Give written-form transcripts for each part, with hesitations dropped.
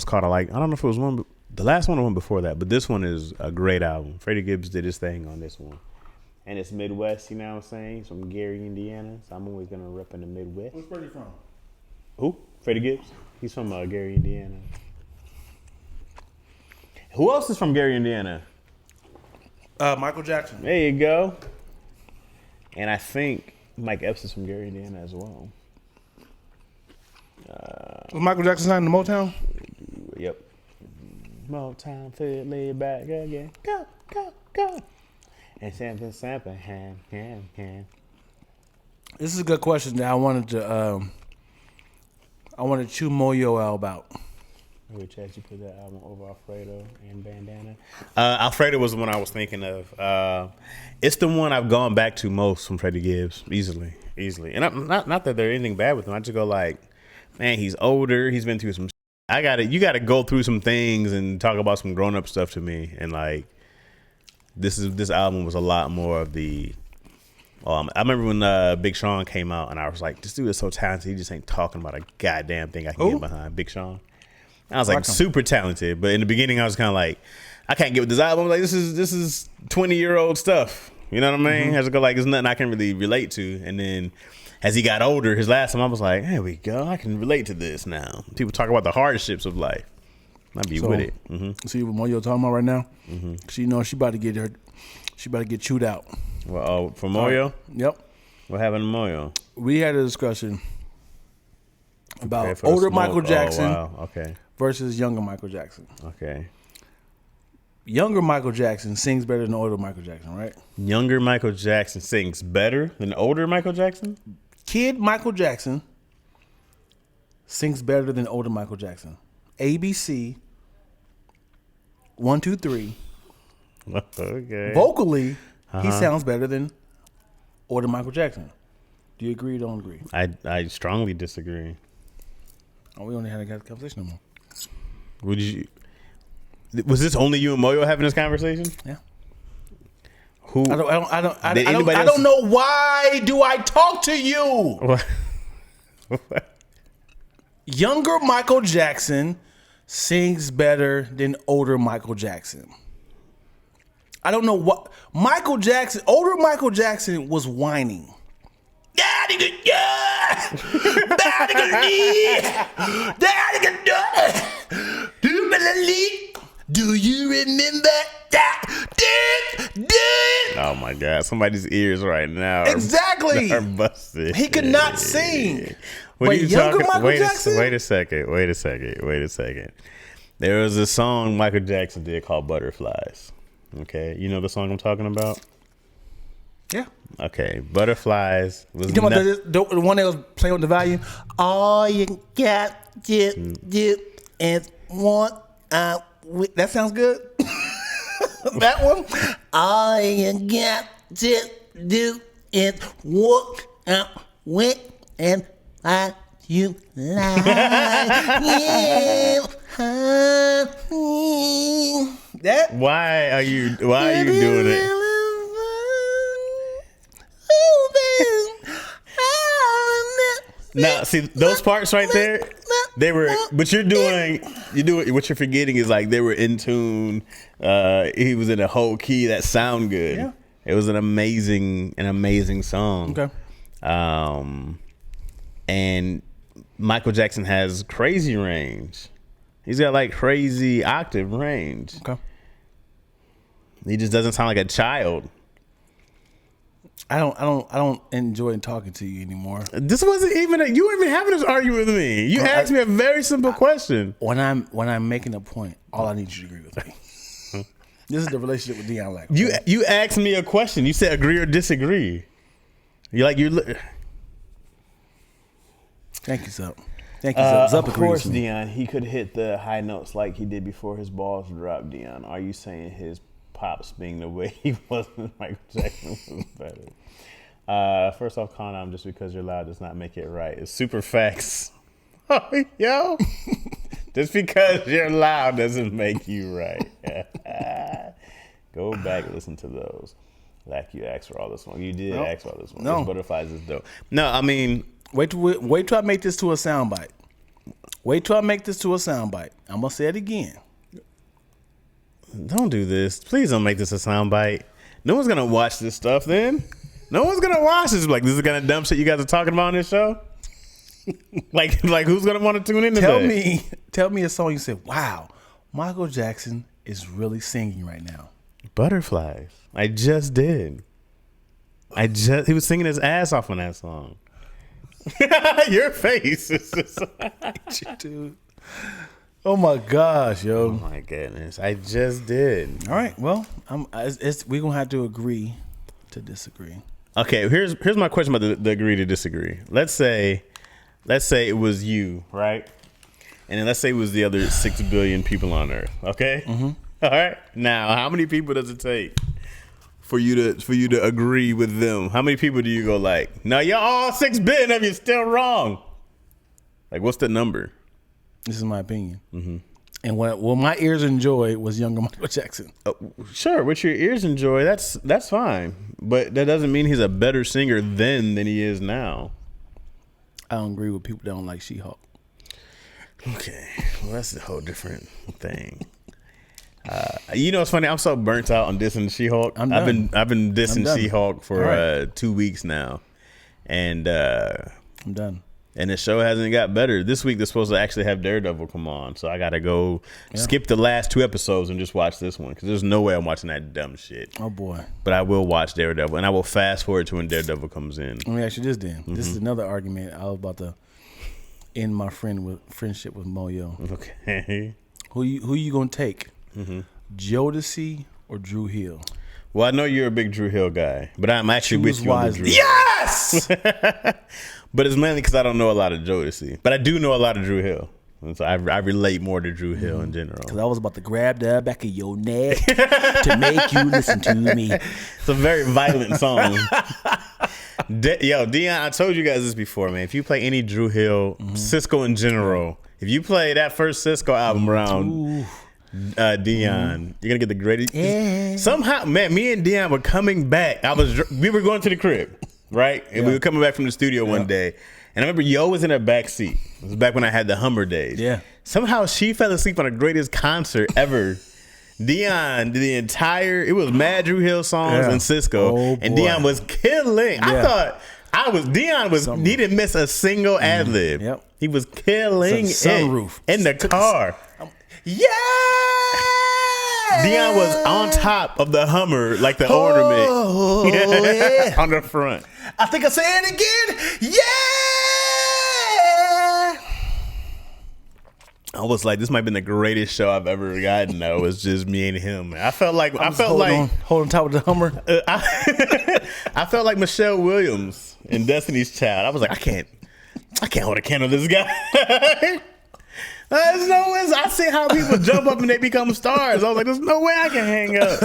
It's called I don't know if it was the last one or one before that, but this one is a great album. Freddie Gibbs did his thing on this one. And it's Midwest, you know what I'm saying? It's from Gary, Indiana. So I'm always going to rep in the Midwest. Where's Freddie from? Who? Freddie Gibbs? He's from Gary, Indiana. Who else is from Gary, Indiana? Michael Jackson. There you go. And I think Mike Epps is from Gary, Indiana as well. Was Michael Jackson signed to Motown? Yep. Motown, feel laid back again. Go, go, go. And sample, ham. This is a good question that I wanted to chew Moyo out about. Which Chaz, you put that album over Alfredo and Bandana. Alfredo was the one I was thinking of. It's the one I've gone back to most from Freddie Gibbs, easily. And not that there's anything bad with him. I just go like, man, he's older. He's been through some. You got to go through some things and talk about some grown up stuff to me. And like, this album was a lot more of the. I remember when Big Sean came out, and I was like, this dude is so talented. He just ain't talking about a goddamn thing I can get behind. Big Sean. I was like super talented, but in the beginning I was kind of like, I can't get with this album. Like this is 20-year-old stuff. You know what I mean? Mm-hmm. I just go like, there's nothing I can really relate to. And then as he got older, his last time I was like, there we go, I can relate to this now. People talk about the hardships of life. I'd be with it. Mm-hmm. See what Moyo talking about right now? Mm-hmm. She she about to get chewed out. Well, for Moyo? Yep. What happened to Moyo? We had a discussion about older Michael Jackson versus younger Michael Jackson. Okay. Younger Michael Jackson sings better than older Michael Jackson, right? Younger Michael Jackson sings better than older Michael Jackson? Kid Michael Jackson sings better than older Michael Jackson. ABC 1, 2, 3. Okay. Vocally, he sounds better than older Michael Jackson. Do you agree or don't agree? I strongly disagree. Oh, we only had a conversation no more. Was this only you and Moyo having this conversation? Yeah. Who? I don't know why do I talk to you? What? Younger Michael Jackson sings better than older Michael Jackson. I don't know what older Michael Jackson was whining. Do you remember that? Oh my God! Somebody's ears right now exactly are busted. He could not sing. What are you talking? Michael Jackson? Wait a second. There was a song Michael Jackson did called "Butterflies." Okay, you know the song I'm talking about? Yeah. Okay, Butterflies was you talking about the one that was playing with the volume? All you got to do is want out. That sounds good. That one. All you got to do is walk out with and I you like that. Why are you doing it? Now, see those parts right there. They were, but you do it. What you're forgetting is like they were in tune. He was in a whole key that sound good. Yeah. It was an amazing song. Okay. And Michael Jackson has crazy range. He's got like crazy octave range. Okay. He just doesn't sound like a child. I don't enjoy talking to you anymore. This wasn't even you weren't even having this argument with me. You asked me a very simple question. When I'm making a point, all I need you to agree with me. This is the relationship with Deion Lack. You asked me a question. You said agree or disagree. Thank you, Zup. Thank you, Zup. Of course, Deion, he could hit the high notes like he did before his balls dropped. Deion, are you saying his pops being the way he was when Michael Jackson was better? First off, calm down. Just because you're loud does not make it right. It's super facts. Oh, yo. Just because you're loud doesn't make you right. Go back and listen to those. Like you asked for all this one. You did ask for all this one. No. This Butterflies is dope. No, I mean, wait till I make this to a soundbite. Wait till I make this to a soundbite. I'm gonna say it again. Don't do this. Please don't make this a soundbite. No one's gonna watch this stuff. Then no one's gonna watch this. Like, this is the kind of dumb shit you guys are talking about on this show. like who's gonna want to tune into that? Tell me a song you said, wow, Michael Jackson is really singing right now. Butterflies. I just did. He was singing his ass off on that song. Your face is just dude. Oh my gosh, yo. Oh my goodness. I just did. All right, well, we're gonna have to agree to disagree. Okay, here's my question about the agree to disagree. Let's say it was you, right? And then let's say it was the other 6 billion people on Earth. Okay? Mm-hmm. All right. Now, how many people does it take for you to agree with them? How many people do you go like, no, y'all all 6 billion of you still wrong? Like, what's the number? This is my opinion. Mm-hmm. And what my ears enjoyed was younger Michael Jackson. Sure, what your ears enjoy, that's fine. But that doesn't mean he's a better singer then than he is now. I don't agree with people that don't like She-Hulk. Okay, well, that's a whole different thing. You know, it's funny. I'm so burnt out on dissing She-Hulk. I've been dissing She-Hulk for 2 weeks now, and I'm done. And the show hasn't got better. This week they're supposed to actually have Daredevil come on, so I gotta go skip the last 2 episodes and just watch this one because there's no way I'm watching that dumb shit. Oh boy! But I will watch Daredevil, and I will fast forward to when Daredevil comes in. Let me ask you this then. Mm-hmm. This is another argument I was about to end my friendship with Moyo. Okay. Who you gonna take? Mm-hmm. Jodeci or Drew Hill? Well, I know you're a big Drew Hill guy, but I'm actually with you on the Drew. Yes. But it's mainly because I don't know a lot of Jodeci, but I do know a lot of Drew Hill, and so I relate more to Drew Hill in general. Because I was about to grab the back of your neck to make you listen to me. It's a very violent song. Yo, Dion, I told you guys this before, man. If you play any Drew Hill, Cisco in general, if you play that first Cisco album around Dion, you're gonna get the greatest. Yeah. Somehow, man, me and Dion were coming back. We were going to the crib. Right? And we were coming back from the studio one day. And I remember Yo was in her back seat. It was back when I had the Hummer days. Yeah. Somehow she fell asleep on the greatest concert ever. Dion did it was mad Drew Hill songs and Cisco. Oh, and Dion was killing. Yeah. He didn't miss a single ad lib. Yep. He was killing sunroof. In the car. Yeah. Dion was on top of the Hummer like the ornament on the front. I think I say it again. Yeah. I was like, this might have been the greatest show I've ever gotten. Though it was just me and him. I felt like holding top of the Hummer. I felt like Michelle Williams in Destiny's Child. I was like, I can't hold a candle to this guy. There's no way. I see how people jump up and they become stars. I was like, there's no way I can hang up.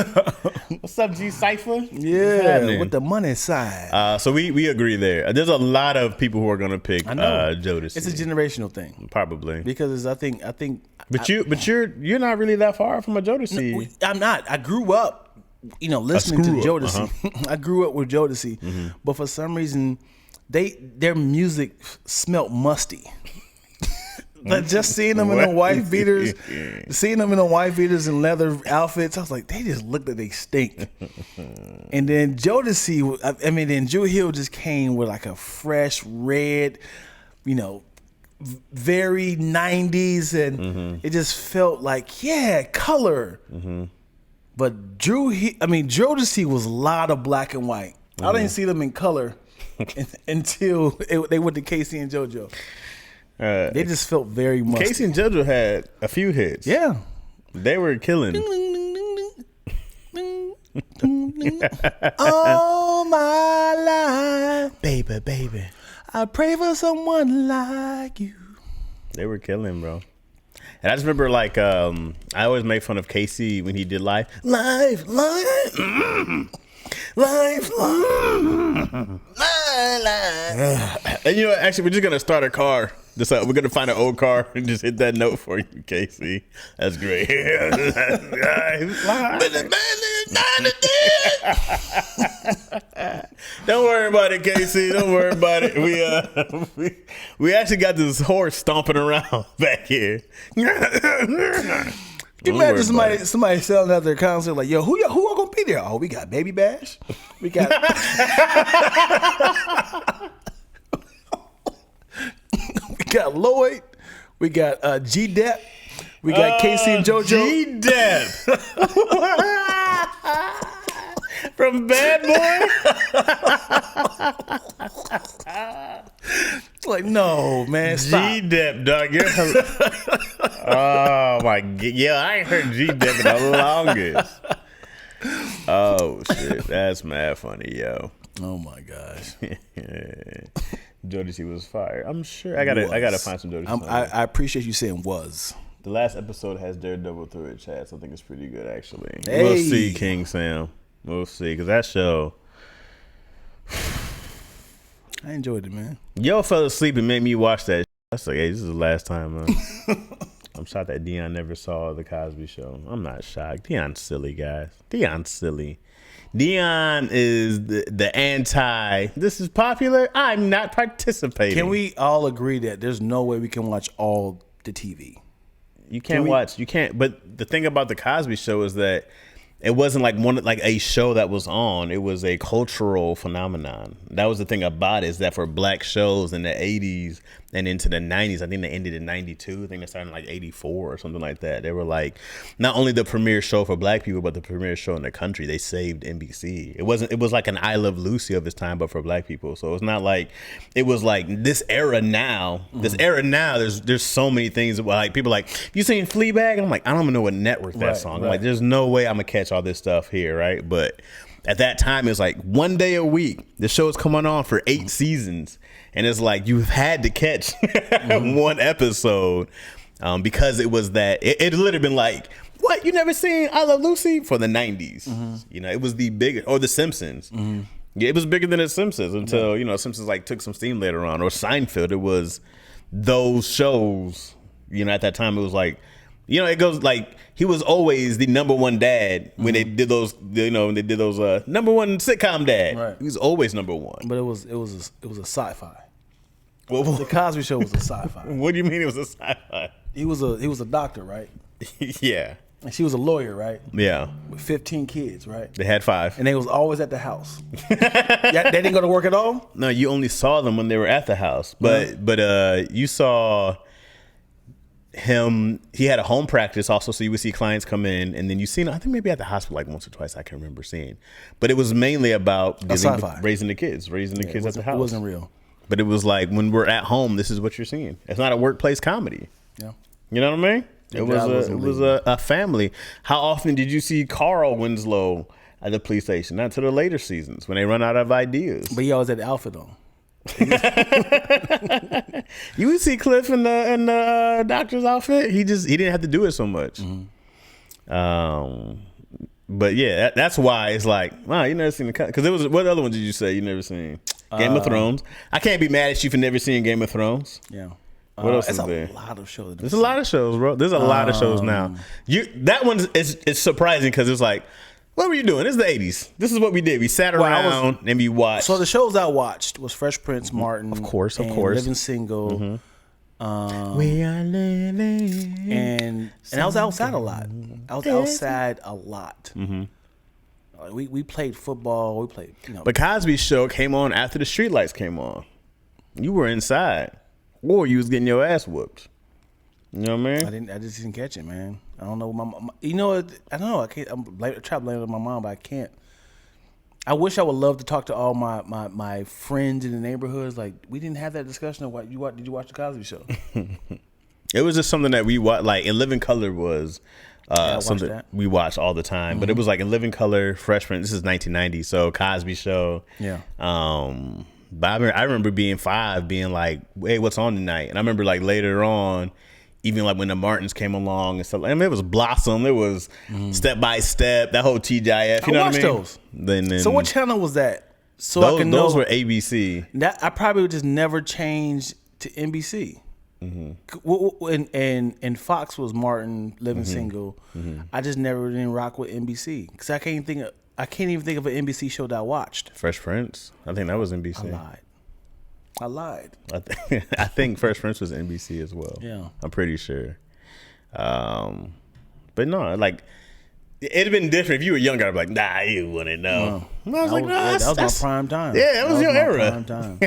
What's up, G Cypher? Yeah, with the money side. So we agree there. There's a lot of people who are gonna pick Jodeci. It's a generational thing, probably, because I think. But you're not really that far from a Jodeci. No, I'm not. I grew up, listening to Jodeci. Uh-huh. I grew up with Jodeci, but for some reason, their music smelt musty. Like just seeing them in the wife beaters, and leather outfits, I was like, they just look like they stink. And then Jodeci, then Drew Hill just came with like a fresh red, very 90s, and it just felt like color. Mm-hmm. But Jodeci was a lot of black and white. I didn't see them in color until they went to Casey and JoJo. They just felt very musty. Casey and JoJo had a few hits. Yeah. They were killing. All my life, baby, I pray for someone like you. They were killing, bro. And I just remember, I always made fun of Casey when he did live. Life. And actually, we're just gonna start a car Just we're gonna find an old car and just hit that note for you, Casey. That's great. Don't worry about it, Casey. Don't worry about it. We actually got this horse stomping around back here. Imagine somebody selling out their concert like, yo, who all gonna be there? Oh, we got Baby Bash. We got we got Lloyd. We got G-Dep. We got Casey and JoJo. G-Dep. From Bad Boy. Like, no, man, stop. G-Dep, dog. Oh my god. Yeah, I ain't heard G-Dep in the longest. Oh shit. That's mad funny, yo. Oh my gosh. Jodeci was fire. I'm sure I gotta find some Jodeci. I appreciate you saying was. The last episode has Daredevil through it, Chad. So I think it's pretty good, actually. Hey. We'll see, King Sam. We'll see, because that show. I enjoyed it, man. Yo fell asleep and made me watch that. I was like, hey, this is the last time. I'm shocked that Dion never saw The Cosby Show. I'm not shocked. Dion's silly, guys. Dion's silly. Dion is the anti, this is popular, I'm not participating. Can we all agree that there's no way we can watch all the TV? You can't watch, but the thing about The Cosby Show is that it wasn't like a show that was on. It was a cultural phenomenon. That was the thing about it, is that for black shows in the 80s and into the 90s, I think they ended in 92. I think they started in like 84 or something like that. They were like not only the premiere show for black people, but the premiere show in the country. They saved NBC. It was like an I Love Lucy of its time, but for black people. So it's not like it was like this era now. There's so many things. Like people like, you seen Fleabag? And I'm like, I don't even know what network that's on. I'm like, there's no way I'm gonna catch all this stuff here, right? But at that time, it's like one day a week. The show's coming on for 8 seasons, and it's like you've had to catch one episode because it was that. It literally been like, what, you never seen I Love Lucy for the 90s? You know, it was the biggest, or The Simpsons. Yeah, it was bigger than The Simpsons until Simpsons like took some steam later on, or Seinfeld. It was those shows. At that time, it was like. It goes like he was always the number one dad when they did those. When they did those number one sitcom dad. Right. He was always number one. But it was a sci-fi. The Cosby Show was a sci-fi. What do you mean it was a sci-fi? He was a doctor, right? Yeah. And she was a lawyer, right? Yeah. With 15 kids, right? They had 5, and they was always at the house. They didn't go to work at all. No, you only saw them when they were at the house. But you saw. Him, he had a home practice also, so you would see clients come in, and then you seen, I think maybe at the hospital like once or twice, I can remember seeing, but it was mainly about raising the kids at the house. It wasn't real, but it was like when we're at home, this is what you're seeing. It's not a workplace comedy. Yeah, you know what I mean? It was a family. How often did you see Carl Winslow at the police station? Not to the later seasons when they run out of ideas. But he always had the outfit on. You would see Cliff in the doctor's outfit. He didn't have to do it so much. But yeah, that's why it's like, wow, you never seen because it was, what other one did you say you never seen? Game of Thrones. I can't be mad at you for never seeing Game of Thrones. Yeah. What else is there? There's a lot of shows. There's a lot of shows, bro. There's a lot of shows now. That one is surprising because it's like, what were you doing? It's the 80s. This is what we did. We sat around and we watched. So the shows I watched was Fresh Prince, Martin. Of course. Living Single. We are living. And I was outside a lot. We played football. We played, But Cosby's Show came on after the streetlights came on. You were inside. Or you was getting your ass whooped. You know what I mean? I just didn't catch it, man. I don't know. I don't know. I can't. I try to blame it on my mom, but I can't. I wish I would love to talk to all my friends in the neighborhoods. Like, we didn't have that discussion of did you watch the Cosby Show? It was just something that we watched. Like In Living Color was something that we watched all the time. But it was like In Living Color, Fresh Prince. This is 1990, so Cosby Show. Yeah. But I remember being 5, being like, "Hey, what's on tonight?" And I remember like later on. Even like when the Martins came along and stuff, I mean, it was Blossom, it was Step by Step, that whole TGIF. You know what I mean? Those. Then, so what channel was that? So those, I can know. Those were ABC. That I probably would just never change to NBC. And Fox was Martin living single. I just never didn't rock with NBC because I can't even think of an NBC show that I watched. Fresh Prince. I think that was NBC. I lied. I think Fresh Prince was NBC as well. Yeah, I'm pretty sure. But no, like it'd have been different if you were younger. I'd be like, nah, you wouldn't know. No. I was like, no, that was my prime time. Yeah, that was your era. Prime time.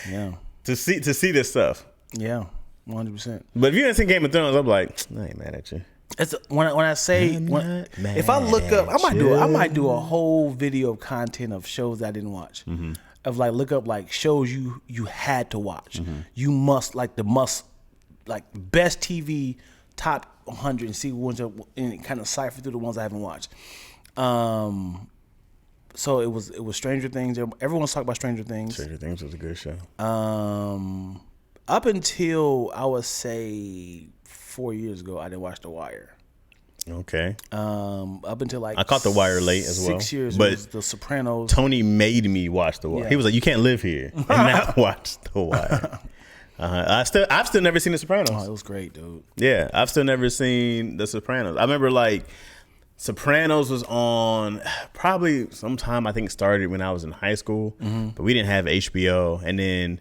Yeah. To see this stuff. Yeah, 100%. But if you didn't see Game of Thrones, I'm like, I ain't mad at you. It's when I say if I look up, I might do a whole video of content of shows that I didn't watch. Of like look up like shows you had to watch. You must like best TV top 100 and see ones and kind of cipher through the ones I haven't watched. So it was Stranger Things. Everyone's talking about Stranger Things. Stranger Things was a good show. Up until I would say 4 years ago, I didn't watch The Wire. Okay. Up until like I caught The Wire late as well. 6 years, but it was The Sopranos. Tony made me watch The Wire. Yeah. He was like, "You can't live here and not watch The Wire." I've still never seen The Sopranos. Oh, it was great, dude. Yeah, I've still never seen The Sopranos. I remember like Sopranos was on probably sometime. I think it started when I was in high school, but we didn't have HBO. And then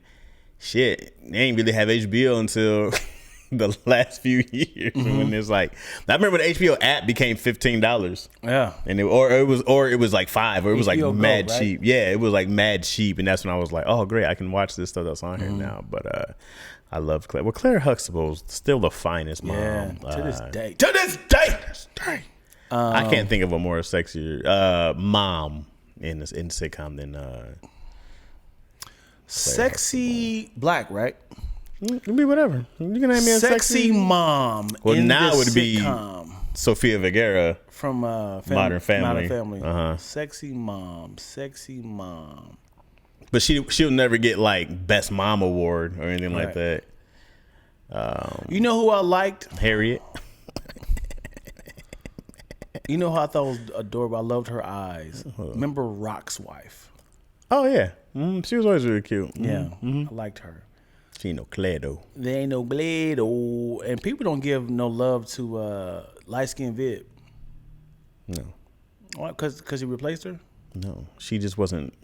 shit, they ain't really have HBO until the last few years. When it's like, I remember the HBO app became $15. Yeah, and it was like $5, or it was like HBO mad Go, right? cheap. Yeah, it was like mad cheap, and that's when I was like, oh great, I can watch this stuff that's on here now. But I love Claire. Well, Claire Huxtable's still the finest mom. yeah. To this day. I can't think of a more sexier mom in sitcom than Sexy black, right? it can be whatever. You can have me a Sexy mom. Well, in now the it would be sitcom Sofia Vergara from Modern Family. Modern Family. Uh-huh. Sexy mom. But she'll never get like best mom award or anything like that. You know who I liked? Harriet. You know who I thought was adorable? I loved her eyes. Remember Rock's wife? Oh yeah, she was always really cute. Yeah, I liked her. She ain't no Claire though. There ain't no blade, and people don't give no love to light skinned Viv. No. What? Because he replaced her? No, she just wasn't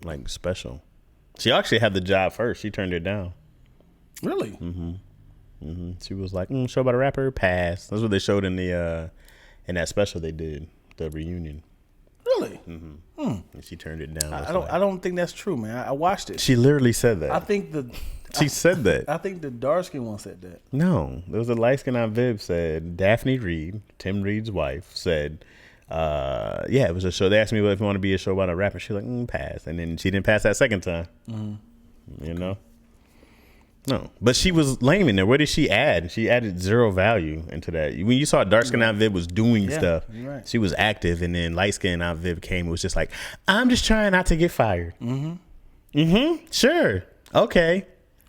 like special. She actually had the job first. She turned it down. Really? She was like, show about a rapper, pass. That's what they showed in the in that special they did, the reunion. Really? And she turned it down. I don't think that's true, man. I watched it. She literally said that. I think she said that. I think the dark skin one said that. No, there was a light skin on Viv said, Daphne Reed, Tim Reed's wife, said, yeah, it was a show. They asked me if you want to be a show about a rapper. She was like, pass. And then she didn't pass that second time. You know? No. But she was lame in there. What did she add? She added zero value into that. When you saw dark skin on Viv was doing stuff, you're right. she was active. And then light skin on Viv came. It was just like, I'm just trying not to get fired. Sure. Okay.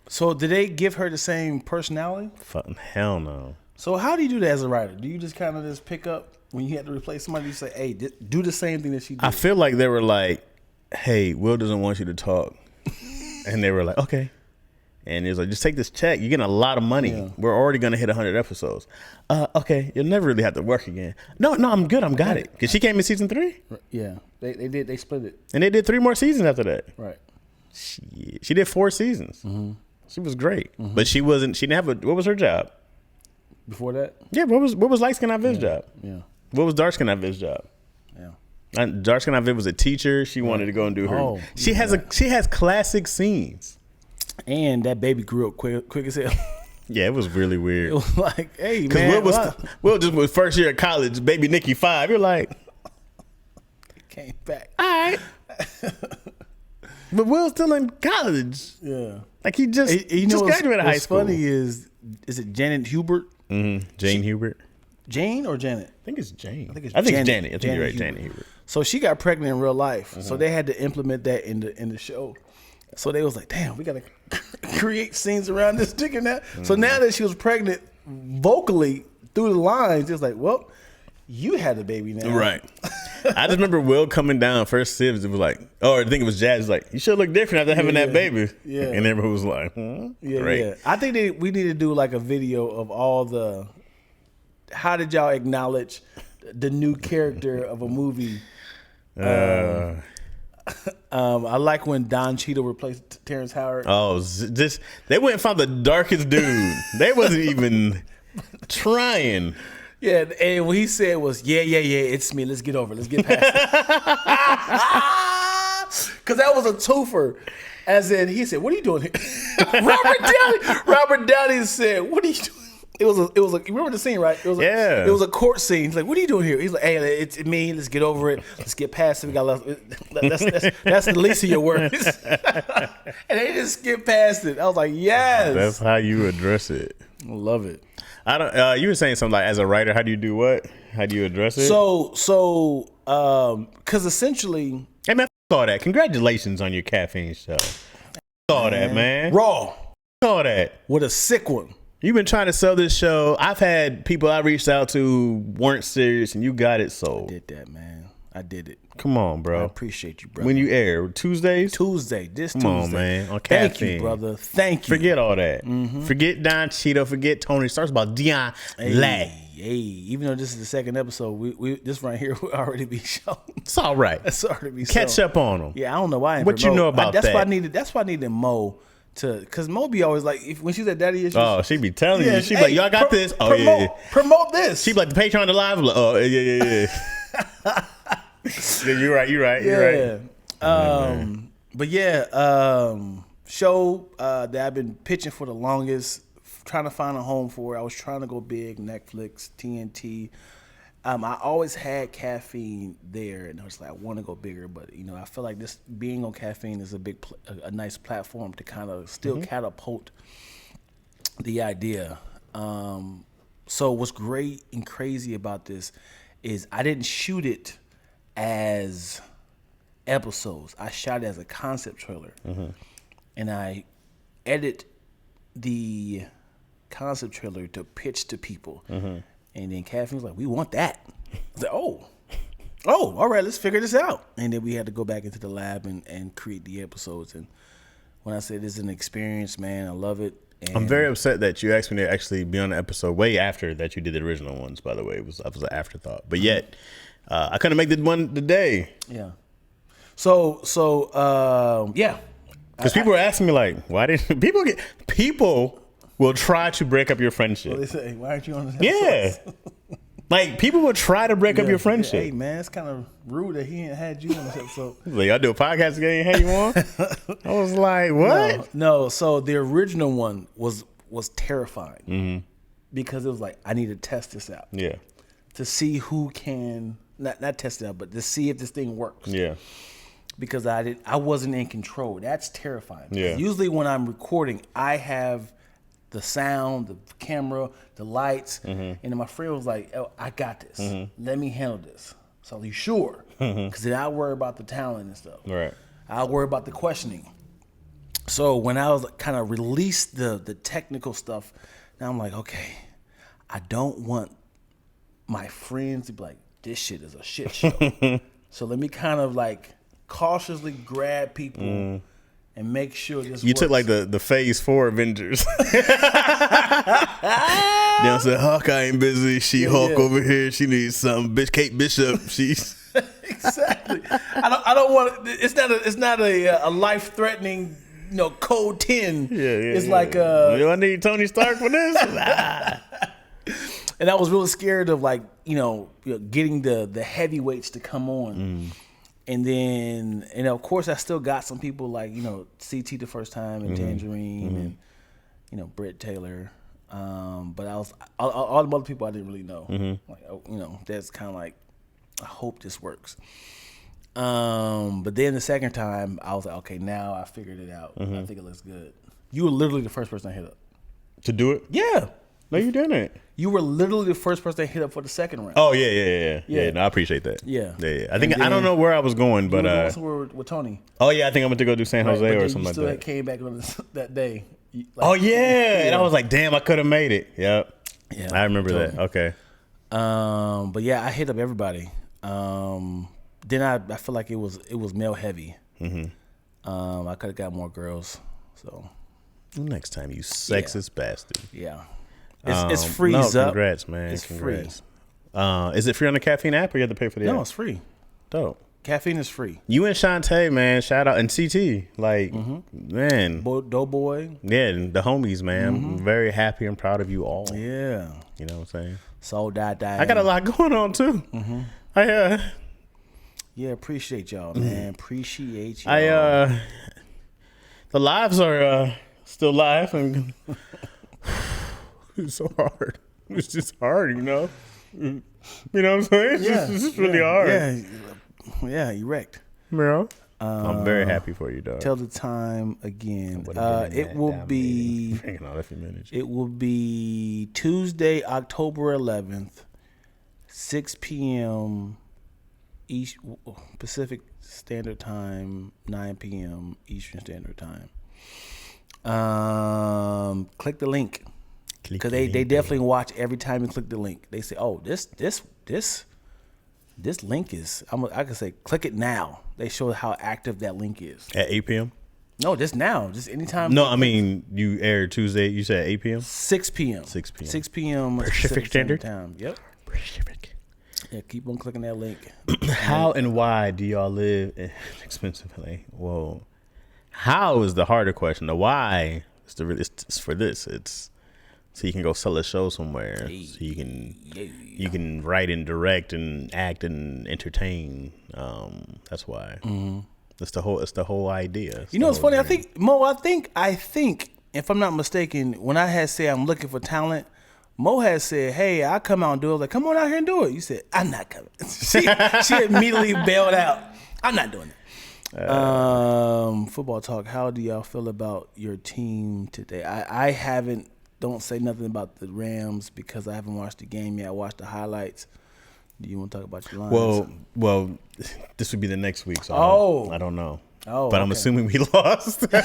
So did they give her the same personality? Fucking hell no. So how do you do that as a writer? Do you just kind of just pick up when you had to replace somebody? You say, hey, do the same thing that she did. I feel like they were like, hey, Will doesn't want you to talk. And they were like, okay. And it was like, just take this check. You're getting a lot of money. Yeah. We're already going to hit 100 episodes. Okay, you'll never really have to work again. No, I'm good. I'm got it. Because she came in season 3. Yeah, they did. They split it. And they did 3 more seasons after that. Right. She did 4 seasons. She was great. But she didn't have what was her job? Before that? Yeah, what was light skin on Viv's job? Yeah. What was dark skin on Viv's job? Yeah. Dark skin on Viv was a teacher. She wanted to go and do her. Oh, she has classic scenes. And that baby grew up quick as hell. Yeah, it was really weird. It was like, hey, man. Will just was first year of college, baby Nikki 5. You're like, came back. all right. But Will's still in college. Yeah. Like he just graduated high school. What's funny is it Janet Hubert? Jane Hubert. Jane or Janet? I think it's Jane. I think it's Janet. Janet. I think you're right, Janet Hubert. So she got pregnant in real life. So they had to implement that in the show. So they was like, damn, we got to create scenes around this chick and that. So now that she was pregnant vocally through the lines, it's like, well, you had the baby now. Right. I just remember Will coming down first sibs. It was like, or I think it was Jazz. Was like, you should look different after having that baby. Yeah. And everyone was like, great. Yeah. I think we need to do like a video of all the. How did y'all acknowledge the new character of a movie? I like when Don Cheadle replaced Terrence Howard. Oh, just they went and found the darkest dude. They wasn't even trying. Yeah, and what he said was, yeah, it's me. Let's get over it. Let's get past it. Because that was a twofer. As in, he said, what are you doing here? Robert Downey said, what are you doing? It was a. You remember the scene, right? It was a court scene. He's like, "What are you doing here?" He's like, "Hey, it's me. Let's get over it. Let's get past it. We got that's the least of your worries." And they just skip past it. I was like, "Yes." That's how you address it. I love it. I don't. You were saying something like, as a writer, how do you do what? How do you address it? Because essentially, hey man, saw that. Congratulations on your caffeine show. Saw that, man. Raw. Saw that. With a sick one. You've been trying to sell this show. I've had people I reached out to who weren't serious, and you got it sold. I did that, man. I did it. Come on, bro. I appreciate you, bro. When you air Tuesdays? Tuesday. Come on, man. On caffeine. Thank you, brother. Thank you. Forget all that. Mm-hmm. Forget Don Cheadle. Forget Tony Stark's about Dion Lay. Hey, even though this is the second episode, we this right here will already be shown. It's all right. It's already be Catch up on them. Yeah, I don't know why. What you know about that's that? Why I needed. That's why I needed Mo. Because Mo be always like, when she's at Daddy Issues. Oh, she be telling you. She be like, y'all got this? Oh, yeah. Promote this. She be like, the Patreon Live? Like, oh, yeah. Yeah, you're right. But yeah, show that I've been pitching for the longest, trying to find a home for. I was trying to go big, Netflix, TNT. I always had caffeine there, and I was like, I want to go bigger, but I feel like this being on caffeine is a nice platform to kind of still catapult the idea. So what's great and crazy about this is I didn't shoot it as episodes. I shot it as a concept trailer, and I edit the concept trailer to pitch to people. And then Caffeine was like, we want that. I was like, oh, all right, let's figure this out. And then we had to go back into the lab and create the episodes. And when I say this is an experience, man, I love it. And I'm very upset that you asked me to actually be on the episode way after that you did the original ones, by the way. It was an afterthought. But yet, I couldn't make the one today. Yeah. So, yeah. Because people were asking me, like, why didn't people will try to break up your friendship. Well, they say, why aren't you on this episode? Yeah. Like, people will try to break up your friendship. Hey, man, it's kind of rude that he ain't had you on this episode. Like, y'all do a podcast together and had you on? I was like, what? No, so the original one was terrifying. Because it was like, I need to test this out. Yeah. To see who can, not test it out, but to see if this thing works. Yeah. Because I wasn't in control. That's terrifying. Yeah. Usually when I'm recording, I have the sound, the camera, the lights, and then my friend was like, "Oh, I got this. Let me handle this." So, are you sure? Because then I worry about the talent and stuff. Right. I'll worry about the questioning. So when I was kind of released the technical stuff, now I'm like, okay, I don't want my friends to be like, this shit is a shit show. So let me kind of like cautiously grab people and make sure this You works. took like the phase 4 Avengers. Now said Hawkeye ain't busy. She-Hulk over here. She needs something. Bitch, Kate Bishop. She's exactly. I don't want. It's not a life threatening. Code 10. Yeah. It's like do I need Tony Stark for this? And I was really scared of getting the heavyweights to come on. And then, of course, I still got some people like, CT the first time and Tangerine and, Brett Taylor. But I was all the other people I didn't really know. That's kind of like, I hope this works. But then the second time, I was like, okay, now I figured it out. I think it looks good. You were literally the first person I hit up. To do it? Yeah. No, you didn't. You were literally the first person I hit up for the second round. Oh, yeah. No, I appreciate that. Yeah. I think, I don't know where I was going, but. You were going somewhere with Tony. Oh, yeah, I think I went to go do San Jose or something like that. You still came back on that day. And I was like, damn, I could have made it. Yep. Yeah. I remember that. Okay. But yeah, I hit up everybody. then I feel like it was male heavy. I could have got more girls. So next time, you sexist bastard. Yeah, it's free. No, congrats, man. It's congrats. Free. Is it free on the caffeine app, or you have to pay for the app? No, it's free. Dope. Caffeine is free. You and Shantae, man, shout out, and CT, like, man, Doughboy. Yeah, the homies, man. I'm very happy and proud of you all. Yeah, you know what I'm saying. So die. I got a lot going on too. Yeah, appreciate y'all, man. Appreciate y'all. The lives are still live, and it's so hard. It's just hard, you know. You know what I'm saying? It's just really hard. Yeah, you wrecked. Yeah. I'm very happy for you, dog. Tell the time again. It will be. It will be Tuesday, October 11th, 6 p.m. East Pacific Standard Time, 9 p.m. Eastern Standard Time. Click the link because they definitely watch every time you click the link. They say, "Oh, this link is." I can say, "Click it now." They show how active that link is at 8 p.m. No, just now, just anytime. No, I mean you aired Tuesday. You said 8 p.m. 6 p.m. 6 p.m. 6 p.m. Pacific Standard Time. Yep. Pacific. Yeah, keep on clicking that link. How and why do y'all live in expensively? Well, how is the harder question. The why is it's for this. It's so you can go sell a show somewhere. So you can write and direct and act and entertain. That's why. It's the whole idea. You know what's funny? Dream. I think if I'm not mistaken, when I had said I'm looking for talent, Mo had said, "Hey, I'll come out and do it." I was like, "Come on out here and do it." You said, "I'm not coming." she immediately bailed out. I'm not doing it. Football talk. How do y'all feel about your team today? I haven't. Don't say nothing about the Rams because I haven't watched the game yet. I watched the highlights. Do you want to talk about your lines? Well, this would be the next week, so I don't know. But I'm assuming we lost. Because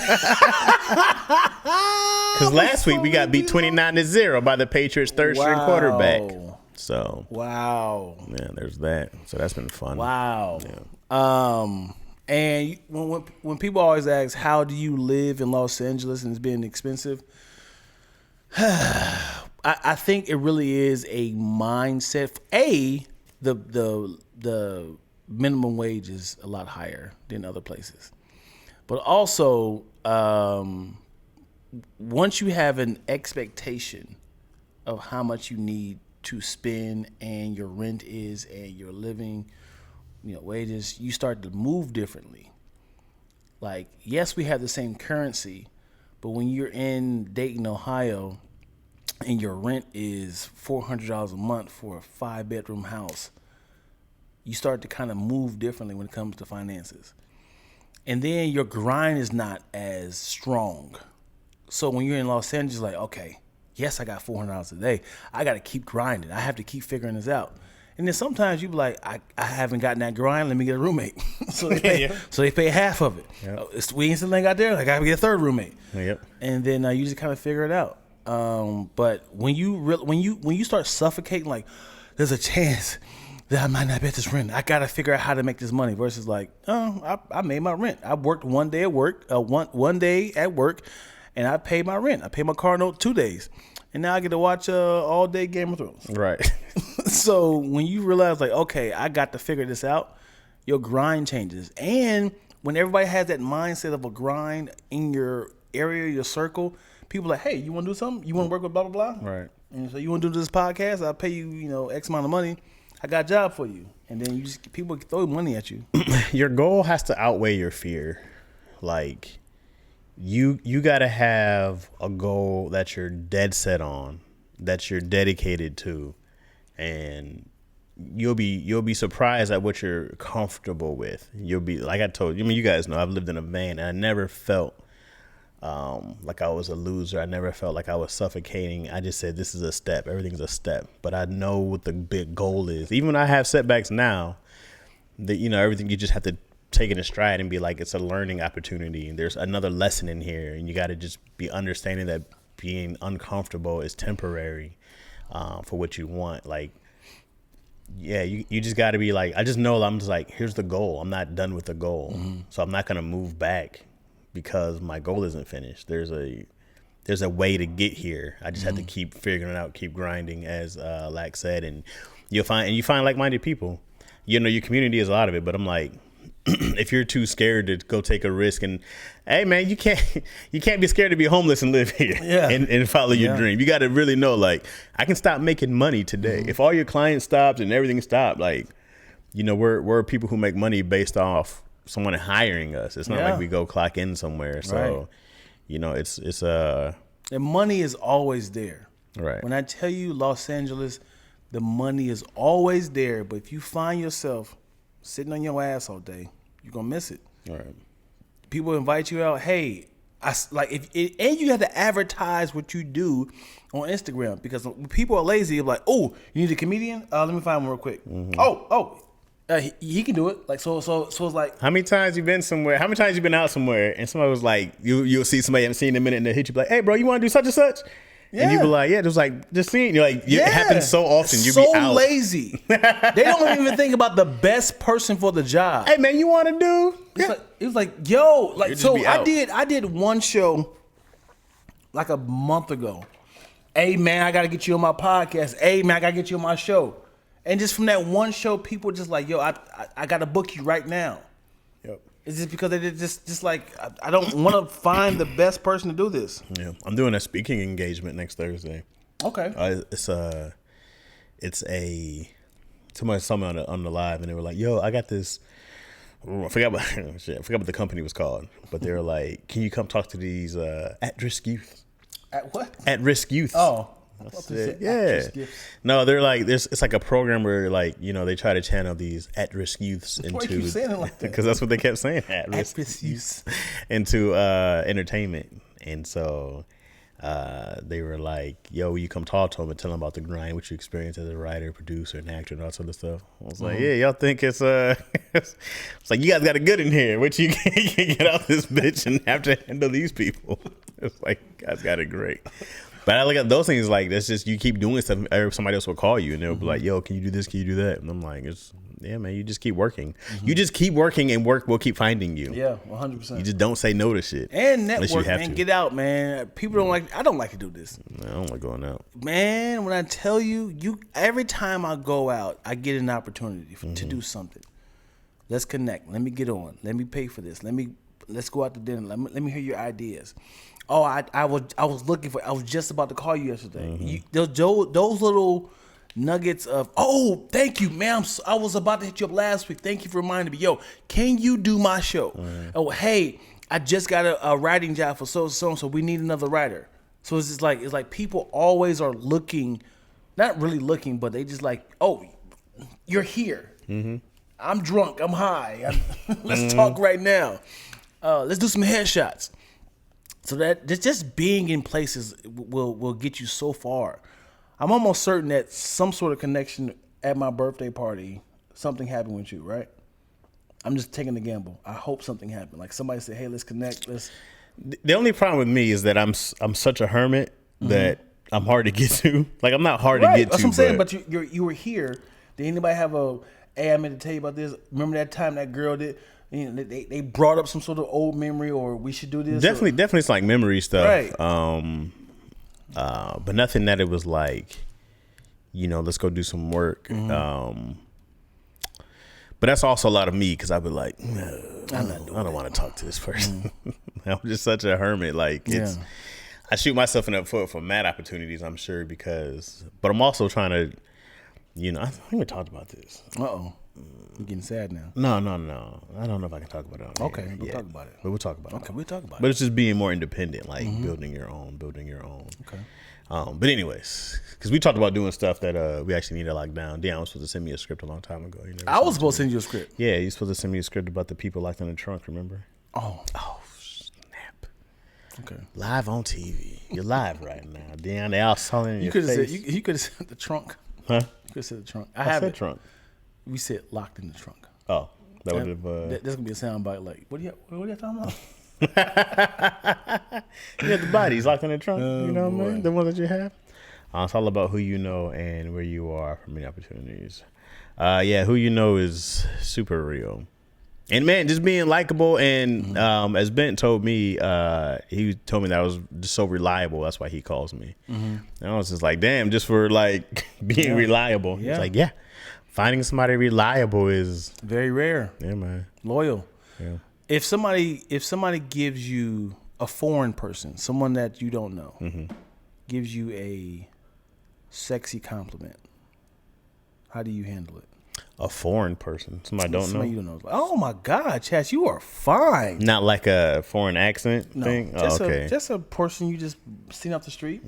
last week we got beat 29-0 by the Patriots' third-string quarterback. So yeah, there's that. So that's been fun. Wow. Yeah. And when people always ask, how do you live in Los Angeles and it's being expensive? I think it really is a mindset. The minimum wage is a lot higher than other places. But also, once you have an expectation of how much you need to spend and your rent is and your living, wages, you start to move differently. Like, yes, we have the same currency, but when you're in Dayton, Ohio, and your rent is $400 a month for a 5-bedroom house, you start to kind of move differently when it comes to finances. And then your grind is not as strong. So when you're in Los Angeles, like, okay, yes, I got $400 a day. I got to keep grinding. I have to keep figuring this out. And then sometimes you be like, I haven't gotten that grind. Let me get a roommate. so they pay half of it. Yep. We ain't still ain't got there. I got to get a third roommate. Yep. And then you just kind of figure it out. But when you start suffocating, like, there's a chance that I might not pay this rent. I got to figure out how to make this money versus like, I made my rent. I worked one day at work, one day at work, and I paid my rent. I paid my car note 2 days. And now I get to watch all day Game of Thrones. Right. So when you realize, like, okay, I got to figure this out, your grind changes. And when everybody has that mindset of a grind in your area, your circle, people are like, hey, you want to do something? You want to work with blah, blah, blah? Right. And so you want to do this podcast? I'll pay you, X amount of money. I got a job for you. And then people throw money at you. Your goal has to outweigh your fear. Like, you got to have a goal that you're dead set on, that you're dedicated to, and you'll be surprised at what you're comfortable with. You'll be, like I told you, you guys know I've lived in a van and I never felt like I was a loser. I never felt like I was suffocating. I just said, this is a step. Everything's a step. But I know what the big goal is. Even when I have setbacks now, that, everything, you just have to take it in stride and be like, it's a learning opportunity. And there's another lesson in here. And you got to just be understanding that being uncomfortable is temporary for what you want. Like, yeah, you just got to be like, I just know I'm just like, here's the goal. I'm not done with the goal. So I'm not going to move back because my goal isn't finished. There's a way to get here. I just have to keep figuring it out, keep grinding, as Lack said, and you find like-minded people. You know, your community is a lot of it, but I'm like, if you're too scared to go take a risk, and hey man, you can't be scared to be homeless and live here and follow your dream. You got to really know, like, I can stop making money today. If all your clients stopped and everything stopped, like, you know, we're people who make money based off someone hiring us. It's not like we go clock in somewhere. So, you know, it's and money is always there. Right. When I tell you Los Angeles, the money is always there. But if you find yourself sitting on your ass all day, you're gonna miss it. All right. People invite you out. Hey, and you have to advertise what you do on Instagram, because when people are lazy, they're like, oh, you need a comedian? Let me find one real quick. He can do it. Like so it's like, how many times you been somewhere? How many times you been out somewhere and somebody was like, you'll see somebody you haven't seen in a minute and they hit you like, hey bro, you want to do such and such? Yeah. And you be like, yeah, just like, just seeing. You're like, it happens so often. You be out. So lazy. They don't even think about the best person for the job. Hey man, you want to do? It was like, yo, like, so I did one show like a month ago. Hey man, I got to get you on my podcast. Hey man, I got to get you on my show. And just from that one show, people just like, yo, I got to book you right now. Yep. It's just because they just like, I don't want to find the best person to do this. Yeah, I'm doing a speaking engagement next Thursday. Okay. Somebody saw me on the live and they were like, yo, I got this. I forgot what the company was called, but they were like, can you come talk to these at-risk youth? At what? At-risk youth. Oh. Yeah. No, they're like, it's like a program where, like, you know, they try to channel these at-risk youths into. Why are you saying it like that? Because that's what they kept saying, at-risk youths into entertainment. And so they were like, yo, you come talk to them and tell them about the grind, what you experience as a writer, producer, and actor, and all sort of stuff. I was like, yeah, y'all think it's it's like, you guys got it good in here. What you can't get out this bitch and have to handle these people. It's like, you guys got it great. But I look at those things like, that's just, you keep doing stuff, somebody else will call you and they'll be like, yo, can you do this? Can you do that? And I'm like, yeah, man, you just keep working. You just keep working and work will keep finding you. Yeah, 100%. You just don't say no to shit. And network, man, get out, man. People I don't like to do this. I don't like going out. Man, when I tell you, every time I go out, I get an opportunity to do something. Let's connect. Let me get on. Let me pay for this. Let's go out to dinner. Let me hear your ideas. Oh, I was looking for. I was just about to call you yesterday. Those little nuggets of, oh, thank you, ma'am. I was about to hit you up last week. Thank you for reminding me. Yo, can you do my show? Oh, hey, I just got a writing job for so we need another writer. So it's like people always are looking, not really looking, but they just like, oh, you're here. I'm drunk. I'm high. Let's talk right now. Let's do some headshots. So that just being in places will get you so far. I'm almost certain that some sort of connection at my birthday party, something happened with you, right? I'm just taking a gamble. I hope something happened. Like somebody said, hey, let's connect. The only problem with me is that I'm such a hermit that I'm hard to get to. Like, I'm not hard to get to. That's what I'm saying. But you were here. Did anybody have hey, I meant to tell you about this. Remember that time that girl did? You know, they brought up some sort of old memory, or we should do this. Definitely, it's like memory stuff. Right. But nothing that it was like, you know, let's go do some work. But that's also a lot of me, because I'd be like, no, I don't want to talk to this person. I'm just such a hermit. Like, I shoot myself in the foot for mad opportunities, I'm sure, but I'm also trying to, you know, I think we talked about this. Uh-oh. I'm getting sad now. No. I don't know if I can talk about it. Okay, we'll talk about it. But we'll talk about it. Okay, we'll talk about it. But it's just being more independent, like building your own. Okay. But anyways, because we talked about doing stuff that we actually need to lock down. Dion was supposed to send me a script a long time ago. I was supposed to send you a script. Yeah, you supposed to send me a script about the people locked in the trunk, remember? Oh, snap. Okay. Live on TV. You're live right now. Dion, they all selling in your face. You could have said the trunk. Huh? You could have said the trunk. I said trunk. We said locked in the trunk. Oh, that would have. That's gonna be a soundbite. Like, what are you talking about? You have the bodies locked in the trunk. You know what I mean? The ones that you have. It's all about who you know and where you are for many opportunities. Yeah, who you know is super real. And man, just being likable, and as Bent told me, he told me that I was just so reliable. That's why he calls me. And I was just like, damn, just for like being reliable. Yeah. He's like, yeah, finding somebody reliable is very rare. Yeah, man. Loyal. Yeah. If somebody gives you a foreign person, someone that you don't know, gives you a sexy compliment, how do you handle it? A foreign person, somebody don't know. You don't know. Like, oh my God, Chaz, you are fine. Not like a foreign accent thing. Just a person you just seen off the street.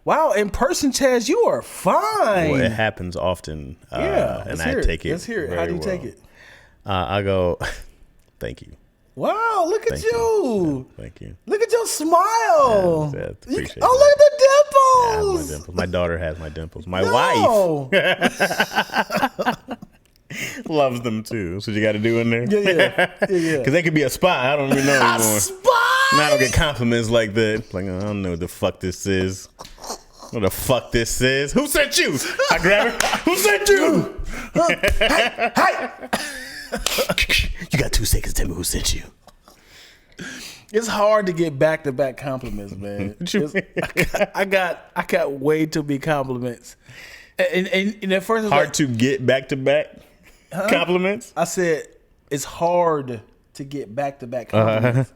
Wow, in person, Chaz, you are fine. Well, it happens often. And I take it. Let's hear it. How do you take it? I go, thank you. Wow, look at you. Yeah, thank you. Look at your smile. Yeah, appreciate look at the dimples. My dimples. My daughter has my dimples. My wife loves them too. That's what you got to do in there. Yeah. Because they could be a spy. I don't even know anymore. A spy? Now I don't get compliments like that. Like, I don't know what the fuck this is. What the fuck this is? Who sent you? I grab her. Who sent you? Hey. You got 2 seconds to tell me who sent you. It's hard to get back-to-back compliments, man. I got way too many compliments. And at first, it was hard to get back-to-back compliments? I said it's hard to get back-to-back compliments.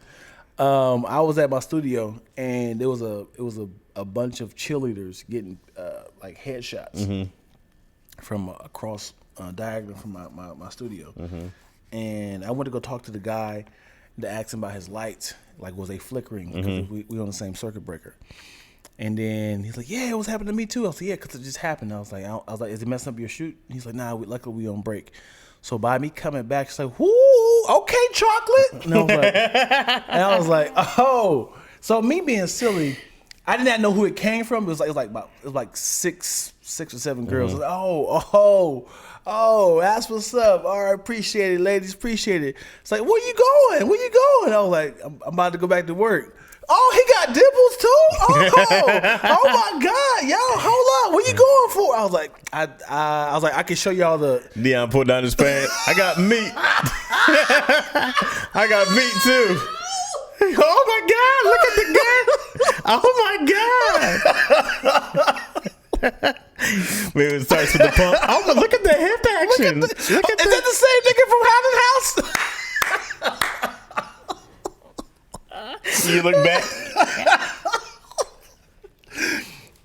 I was at my studio, and it was a bunch of cheerleaders getting like headshots from across diagonal from my studio. And I went to go talk to the guy to ask him about his lights, like was they flickering? Because we on the same circuit breaker. And then he's like, "Yeah, it was happening to me too." I was like, "Yeah, because it just happened." I was like, "Is it messing up your shoot?" He's like, "Nah, luckily we on break." So by me coming back, she's like, "Whoo, okay, chocolate." And I was like, "Oh." So me being silly, I did not know who it came from. It was like six or seven girls. I was like, oh, that's what's up. All right, appreciate it, ladies, appreciate it. It's like, where you going? Where you going? I was like, I'm about to go back to work. Oh, he got dimples too? Oh my God, yo, hold up. What you going for? I was like, I can show y'all the Dion pulled down his pants. I got meat. I got meat too. Oh my God, look at the girl. Oh my God. Maybe it starts with the pump. Oh, look at the hip action. Is that the same nigga from Haunted House? You look back.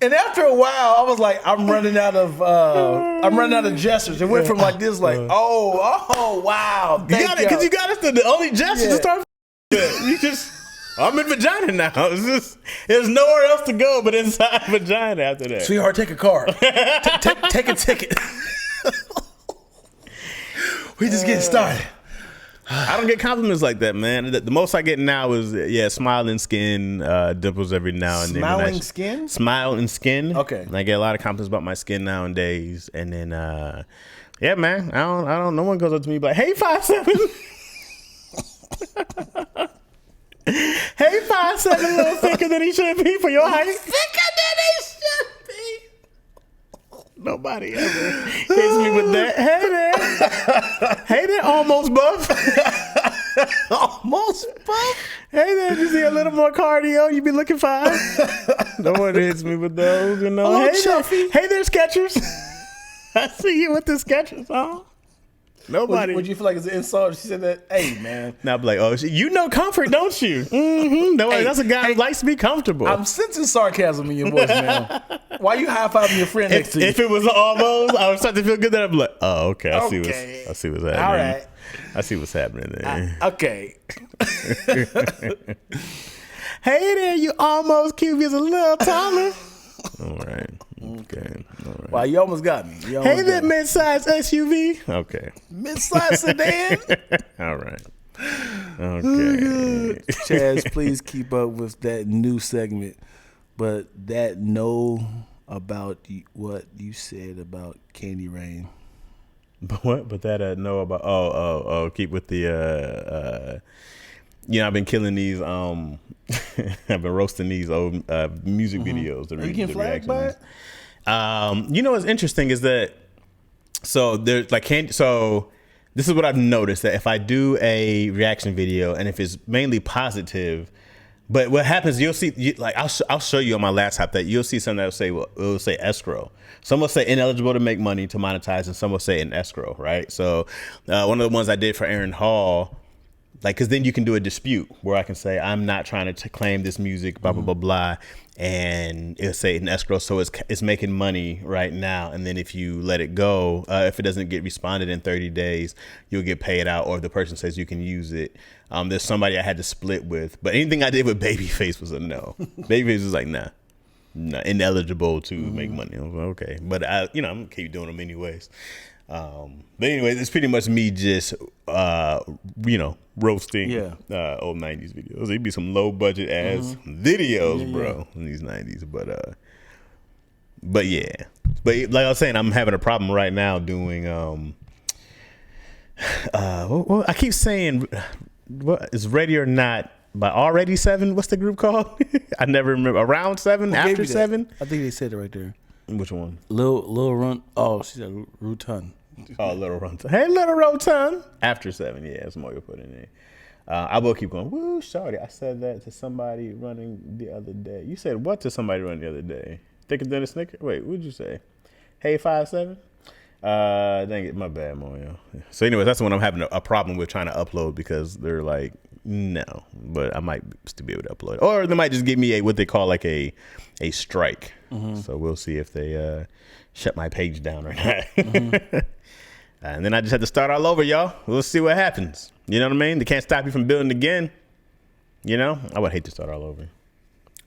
And after a while, I was like, I'm running out of gestures. It went from like this, like, oh, wow. You got it, because you got us the only gesture to start. You just, I'm in vagina now. There's nowhere else to go but inside vagina after that. Sweetheart, take a car. Take a ticket. We just getting started. I don't get compliments like that, man. The most I get now is smiling skin, dimples every now and then. Smiling skin? Smiling skin. Okay. And I get a lot of compliments about my skin nowadays. And then yeah, man. I don't no one goes up to me like, "Hey 5'7". Hey 5'7", a little thicker than he should be for your height. Thicker than he should be. Nobody ever hits me with that. Hey there, almost buff. Almost buff. Hey there, you see a little more cardio, you be looking fine. No one hits me with those, you know. Hey there, Skechers. I see you with the Skechers on. Nobody. Would you feel like it's an insult? She said that. Hey, man. Now I'm like, oh, you know comfort, don't you? No, that's a guy who likes to be comfortable. I'm sensing sarcasm in your voice, man. Why you high-fiving your friend next to you? If it was all those, I would start to feel good. Then I'd be like, oh, okay, I see what's happening. All right. I see what's happening there. Okay. Hey there, you almost cute. You're a little taller. All right. Okay. All right. Wow, you almost got me. Hey there, mid-size SUV. Okay. Mid-size sedan. All right. Okay. Chaz, please keep up with that new segment. But that know about what you said about Candy Rain. But what? But that know about keep with the I've been killing these I've been roasting these old music videos. Are you getting flagged by it? You know what's interesting is that so there's like this is what I've noticed, that if I do a reaction video and if it's mainly positive, but what happens, you'll see, like I'll show you on my laptop that you'll see something that'll say, well, it'll say escrow. Some will say ineligible to make money to monetize, and some will say in escrow, right? So one of the ones I did for Aaron Hall, like, because then you can do a dispute where I can say I'm not trying to claim this music, blah blah blah blah, and it'll say in escrow, so it's making money right now. And then if you let it go, if it doesn't get responded in 30 days, you'll get paid out. Or if the person says you can use it, there's somebody I had to split with. But anything I did with Babyface was a no. Babyface was like, nah, ineligible to make money. I was like, okay, but I'm gonna keep doing them anyways. But anyway, it's pretty much me just roasting old 90s videos. There'd be some low budget ass videos, bro, in these 90s. But yeah. But like I was saying, I'm having a problem right now doing well, I keep saying, what is Ready or Not by Already 7? What's the group called? I never remember. Around 7? After 7? I think they said it right there. Which one? Lil Run. Oh, she said Rotund. Oh, Little Rotund. Hey, Little Rotund. After 7, yeah, that's more you put in there. I will keep going. Woo, shorty. I said that to somebody running the other day. You said what to somebody running the other day? Thicker than a Snicker? Wait, what'd you say? Hey, 5'7"? Dang it, my bad, Mario. So anyways, that's the one I'm having a problem with trying to upload, because they're like, no, but I might still be able to upload it. Or they might just give me what they call like a strike. So we'll see if they shut my page down or not. And then I just had to start all over, y'all. We'll see what happens. You know what I mean? They can't stop you from building again. You know? I would hate to start all over.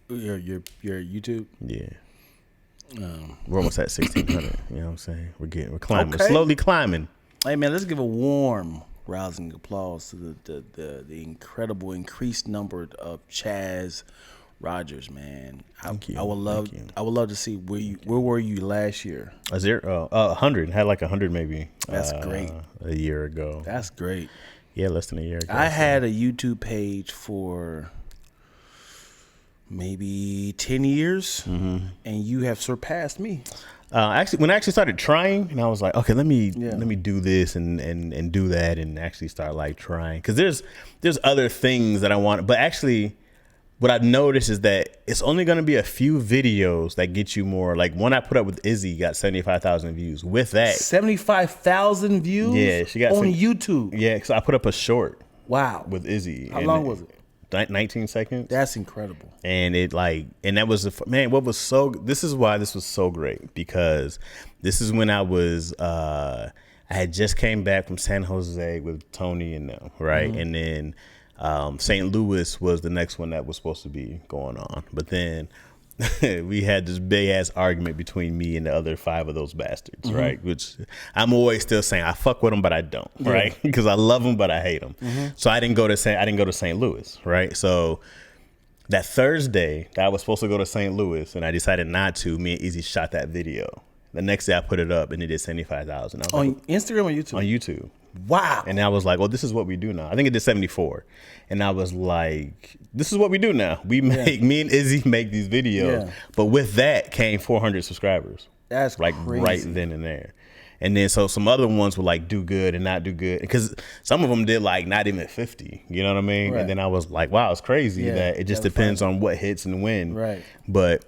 Your YouTube? Yeah. We're almost at 1,600. You know what I'm saying? We're climbing. Okay. We're slowly climbing. Hey, man, let's give a warm, rousing applause to the incredible increased number of Chaz Rogers, man. Thank you. I would love to see where were you last year? 100. Had like 100 maybe. That's great. A year ago. That's great. Yeah, less than a year ago. I had a YouTube page for maybe 10 years, and you have surpassed me. Actually, when I started trying, and I was like, okay, let me do this and do that, and actually start like trying, because there's other things that I want, but actually, what I've noticed is that it's only going to be a few videos that get you more. Like one I put up with Izzy got 75,000 views. With that, 75,000 views. Yeah, she got on YouTube. Yeah, because I put up a short. Wow. With Izzy. How long was it? 19 seconds. That's incredible. And that was man. This is why this was so great, because this is when I was I had just came back from San Jose with Tony and them, right, and then. St. Louis was the next one that was supposed to be going on, but then we had this big ass argument between me and the other 5 of those bastards, right? Which I'm always still saying I fuck with them, but I don't, right? Because I love them, but I hate them. So I didn't go to St. Louis, right? So that Thursday that I was supposed to go to St. Louis, and I decided not to. Me and Izzy shot that video. The next day I put it up, and it did 75,000 on Instagram or YouTube. On YouTube. Wow. And I was like, well, this is what we do now. I think it did 74. And I was like, this is what we do now. Me and Izzy make these videos. Yeah. But with that came 400 subscribers. That's like crazy. Right then and there. And then so some other ones would like do good and not do good. Because some of them did like not even 50. You know what I mean? Right. And then I was like, wow, it's crazy that it just depends on what hits and when. Right. But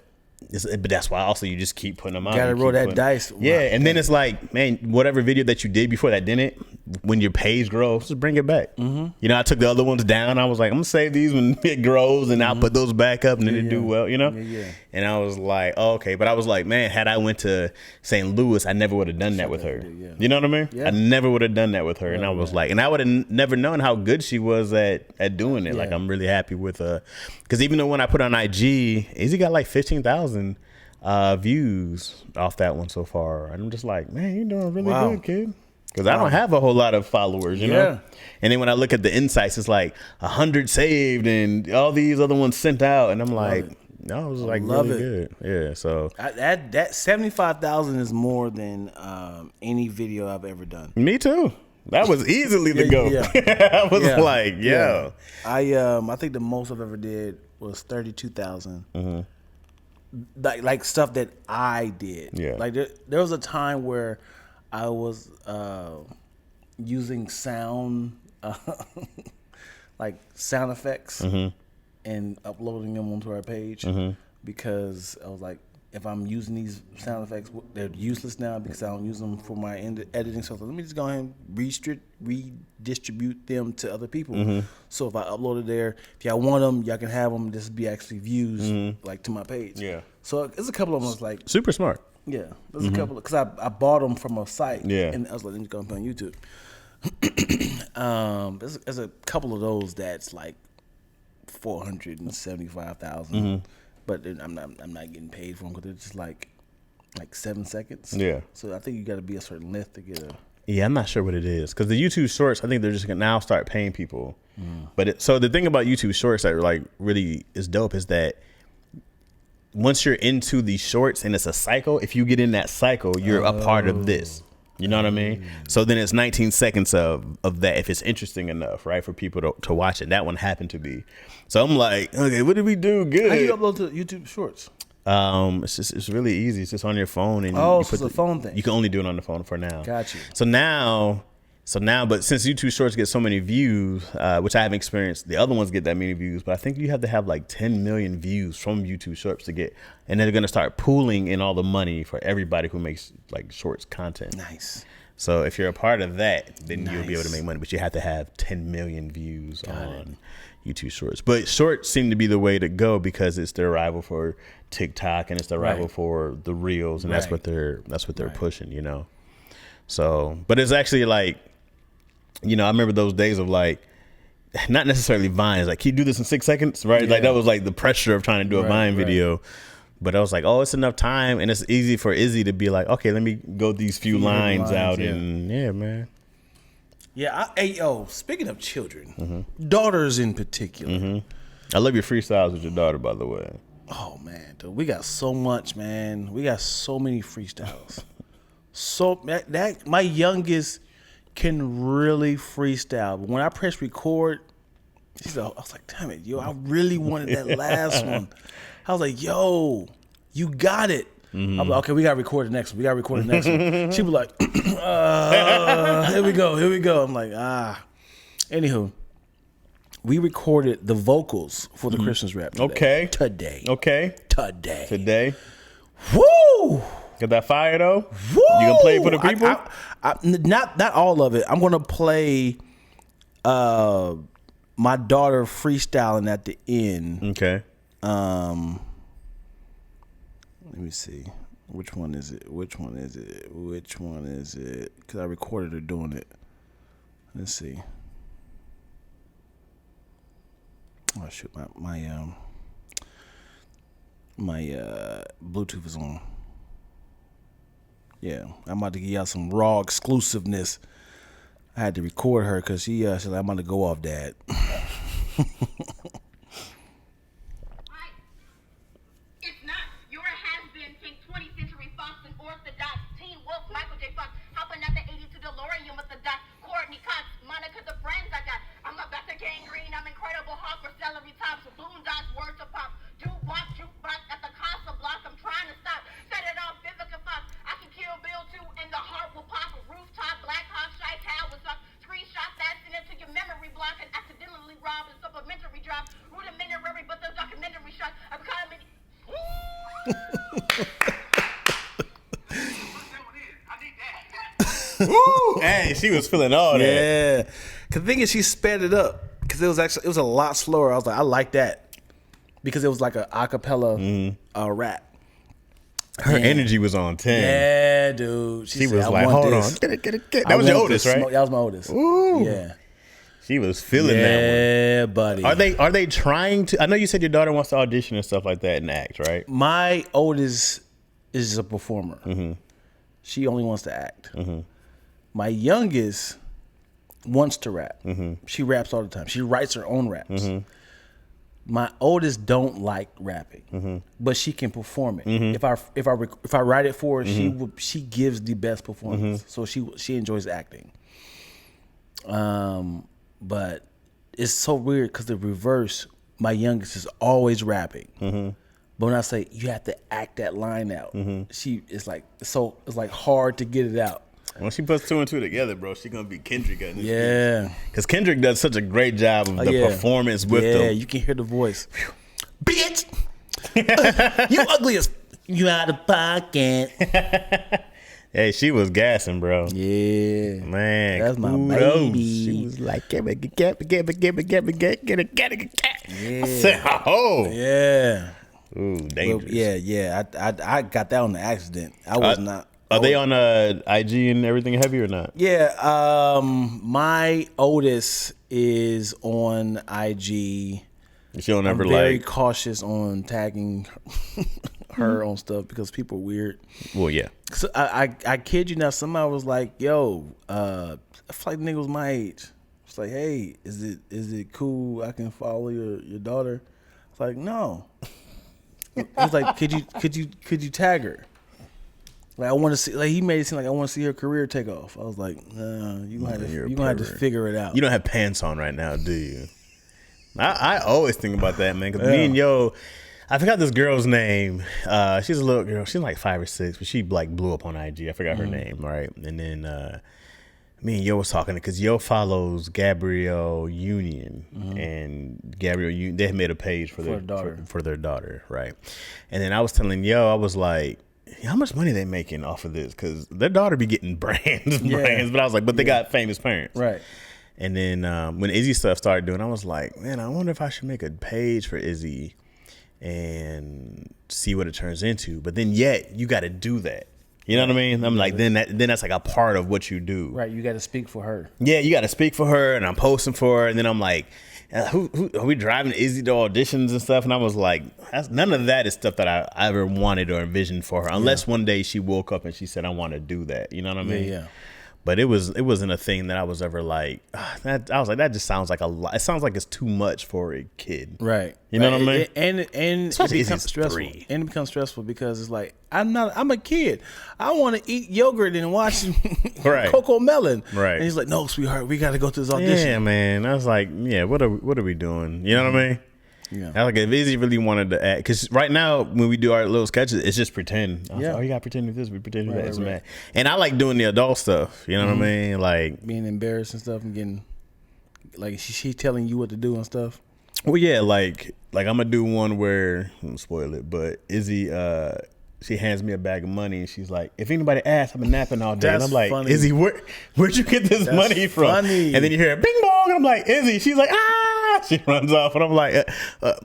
that's why also you just keep putting them out. Gotta roll that dice. Yeah, wow. And then it's like, man, whatever video that you did before that didn't, when your page grows, just bring it back. You know, I took the other ones down. I was like, I'm gonna save these when it grows, and I'll put those back up, and then it do well. You know. And I was like, oh, okay, but I was like, man, had I went to St. Louis, I never would have done that with her. You know what I mean? I never would have done that with her. And I was like, and I would have never known how good she was at doing it. Like, I'm really happy with her, because even though when I put on IG, Izzy got like 15,000 views off that one so far, and I'm just like, man, you're doing really good, kid. Because I don't have a whole lot of followers, you know. And then when I look at the insights, it's like 100 saved and all these other ones sent out, and I'm like, no, it was like really good. Yeah, so that 75,000 is more than any video I've ever done. Me too. That was easily the goal. I was like, yo. I think the most I've ever did was 32,000. like stuff that I did. Yeah. Like there was a time where I was using sound, like sound effects, and uploading them onto our page because I was like, if I'm using these sound effects, they're useless now because I don't use them for my editing. So let me just go ahead and redistribute them to other people. So if I upload it there, if y'all want them, y'all can have them. This will be actually views like to my page. Yeah. So there's a couple of them was like super smart. Yeah, there's a couple because I bought them from a site. Yeah. And I was like, let me go and put on YouTube. There's a couple of those that's like 475,000. But I'm not getting paid for them because it's just like 7 seconds. Yeah. So I think you got to be a certain length to get a. Yeah, I'm not sure what it is because the YouTube Shorts, I think they're just gonna now start paying people. But so the thing about YouTube Shorts that like really is dope is that once you're into these shorts and it's a cycle, if you get in that cycle, you're a part of this. You know what I mean? So then it's 19 seconds of that if it's interesting enough, right, for people to watch it. That one happened to be. So I'm like, okay, what did we do good? How do you upload to YouTube Shorts? It's really easy. It's just on your phone, and so you it's a phone thing. You can only do it on the phone for now. Got you. So now, but since YouTube Shorts get so many views, which I haven't experienced, the other ones get that many views, but I think you have to have like 10 million views from YouTube Shorts to get, and they're gonna start pooling in all the money for everybody who makes like Shorts content. Nice. So if you're a part of that, then you'll be able to make money, but you have to have 10 million views on YouTube Shorts. But Shorts seem to be the way to go because it's their rival for TikTok and it's their rival for the Reels, and that's what they're pushing, you know. So, but it's actually like, you know, I remember those days of like, not necessarily Vines, like, can you do this in 6 seconds, right? Yeah. Like that was like the pressure of trying to do a Vine video. But I was like, oh, it's enough time, and it's easy for Izzy to be like, okay, let me go these few lines out, and man. Yeah, speaking of children, daughters in particular. I love your freestyles with your daughter, by the way. Oh, man, dude, we got so much, man. We got so many freestyles. That my youngest can really freestyle. But when I press record, I was like, damn it, yo, I really wanted that last one. I was like, yo, you got it. I'm like, okay, we got to record the next one. She was like, here we go. I'm like, Anywho, we recorded the vocals for the Christmas rap today. Today. Woo! Got that fire, though? Woo! You gonna play it for the people? Not all of it. I'm going to play my daughter freestyling at the end. Okay. Let me see. Which one is it? Because I recorded her doing it. Let's see. Oh shoot, my Bluetooth is on. Yeah, I'm about to give y'all some raw exclusiveness. I had to record her because she said, I'm about to go off, Dad. Hey, she was feeling all that. Yeah, cause the thing is, she sped it up because it was a lot slower. I was like, I like that because it was like a acapella rap. Her energy was on 10. Yeah, dude. She was like, hold on, get it. That was your oldest, right? That was my oldest. Ooh. Yeah. She was feeling that one. Yeah, buddy. Are they trying to? I know you said your daughter wants to audition and stuff like that and act, right? My oldest is a performer. She only wants to act. My youngest wants to rap. She raps all the time. She writes her own raps. My oldest don't like rapping, but she can perform it. If I write it for her, she gives the best performance. So she enjoys acting. But it's so weird because the reverse, my youngest is always rapping, But when I say you have to act that line out, it's like hard to get it out. When she puts 2 and 2 together, bro, she gonna be Kendrick at this Yeah. Because Kendrick does such a great job of the performance with them. Yeah, you can hear the voice. Bitch! You ugly as... You out of pocket. Hey, she was gassing, bro. Yeah. Man, that's my kudos. baby. She was like, get it. Yeah. I said, oh. Yeah. Ooh, dangerous. Yeah. I got that on the accident. I was not... Are they on IG and everything heavy or not? Yeah, my oldest is on IG. She don't ever I'm very cautious on tagging her on stuff because people are weird. Well, yeah. So I kid you not, somebody was like, yo, I feel like niggas my age. It's like, hey, is it cool I can follow your daughter? It's like, no. He's like, could you tag her? Like I want to see, like he made it seem like I want to see her career take off. I was like, nah, you gonna have to figure it out. You don't have pants on right now, do you? I always think about that, man. Because me and I forgot this girl's name. She's a little girl. She's like 5 or 6, but she like blew up on IG. I forgot her name, right? And then me and Yo was talking because Yo follows Gabrielle Union, and Gabrielle Union, they had made a page for their daughter, right? And then I was telling Yo, I was like, how much money they making off of this? Because their daughter be getting brands. But I was like, but they got famous parents. Right. And then when Izzy stuff started doing, I was like, man, I wonder if I should make a page for Izzy and see what it turns into. But then yet, you got to do that. You know what I mean? I'm like, then that's like a part of what you do. Right, you got to speak for her. Yeah, you got to speak for her, and I'm posting for her. And then I'm like, who are we driving Izzy to auditions and stuff? And I was like, none of that is stuff that I ever wanted or envisioned for her, unless one day she woke up and she said, I want to do that. You know what I mean? Yeah. But it wasn't a thing that I was ever like, I was like, that just sounds like a lot. It sounds like it's too much for a kid. Right. You know what I mean? And it becomes stressful. 3. And it becomes stressful because it's like, I'm a kid. I want to eat yogurt and watch Coco Melon. Right. And he's like, no, sweetheart, we got to go to this audition. Yeah, man. I was like, yeah, what are we doing? You know what I mean? Yeah. I was like, if Izzy really wanted to act, because right now when we do our little sketches, it's just pretend. I was like, oh, you got to pretend with this, we pretend with that. Right. And I like doing the adult stuff. You know what I mean? Like being embarrassed and stuff and getting, like, she telling you what to do and stuff. Well, yeah, like I'm gonna do one where, I won't spoil it, but Izzy, she hands me a bag of money and she's like, if anybody asks, I've been napping all day. And I'm like, funny. Izzy, where'd you get this money from? Funny. And then you hear a bing bong, and I'm like, Izzy. She's like, ah. She runs off, and I'm like,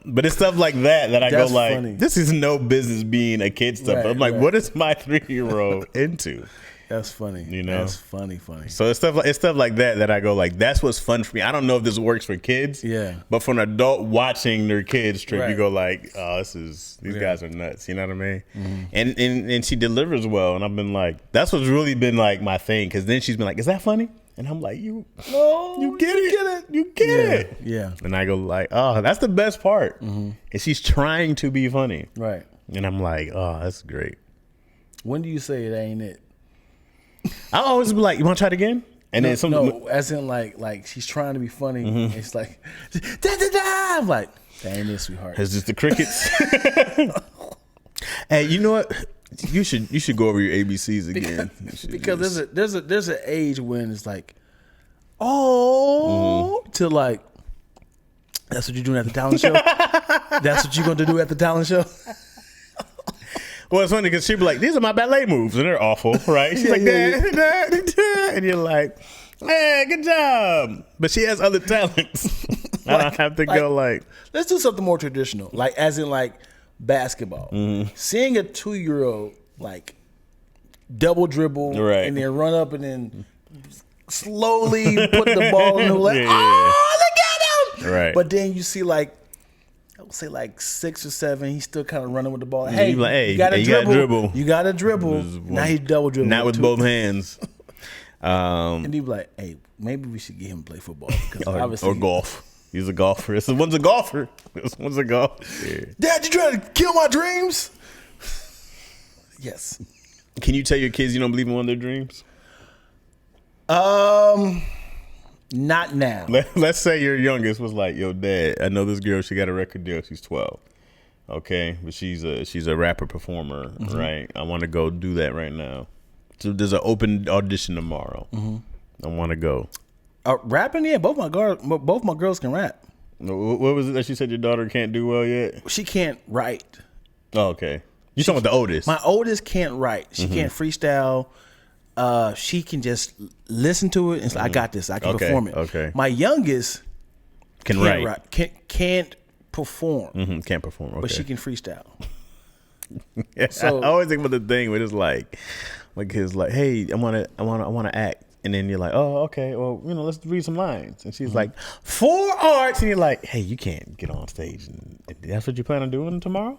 but it's stuff like that I go like, funny. This is no business being a kid stuff. Right, but I'm like, what is my 3-year-old into? That's funny. You know, that's funny. So it's stuff like that I go like, that's what's fun for me. I don't know if this works for kids. Yeah. But for an adult watching their kids trip, you go like, oh, these guys are nuts. You know what I mean? Mm-hmm. And she delivers well, and I've been like, that's what's really been like my thing. Because then she's been like, is that funny? And I'm like, you get it. Yeah. And I go like, oh, that's the best part. Mm-hmm. And she's trying to be funny. Right. And I'm like, oh, that's great. When do you say it ain't it? I always be like, you want to try it again? And then something. No, as in like she's trying to be funny. Mm-hmm. It's like, da-da-da. I'm like, that ain't it, sweetheart. It's just the crickets. Hey, you know what? You should go over your ABCs again. Because there's an age when it's like, oh, to like, that's what you're doing at the talent show. That's what you're going to do at the talent show. Well, it's funny because she'd be like, these are my ballet moves, and they're awful, right? She's like, and you're like, hey, good job. But she has other talents. I don't have to go like, let's do something more traditional, like as in like basketball. Mm-hmm. Seeing a 2-year-old like double dribble and then run up and then slowly put the ball in the leg. Oh, look at him! Right. But then you see like, I would say like 6 or 7, he's still kind of running with the ball. Hey, you got to dribble. You got to dribble. Now he's double dribbling. Not with both hands. And he'd be like, hey, maybe we should get him to play football. Or golf. He's a golfer. This one's a golfer. This one's a golfer. Yeah. Dad, you trying to kill my dreams? Yes. Can you tell your kids you don't believe in one of their dreams? Not now. Let's say your youngest was like, yo, Dad, I know this girl, she got a record deal. She's 12. Okay, but she's a rapper performer, right? I want to go do that right now. So there's an open audition tomorrow. I want to go. Rapping, yeah. Both my girls can rap. What was it that she said your daughter can't do well yet? She can't write. Oh, okay. You talking about the oldest? My oldest can't write. She can't freestyle. She can just listen to it and say, I got this. I can perform it. Okay. My youngest Can write. Can't perform. Can't perform. Okay. But she can freestyle. So I always think about the thing where it's like my kids like, hey, I wanna act. And then you're like, oh, okay, well, let's read some lines. And she's like, for arts. And you're like, hey, you can't get on stage. And that's what you plan on doing tomorrow?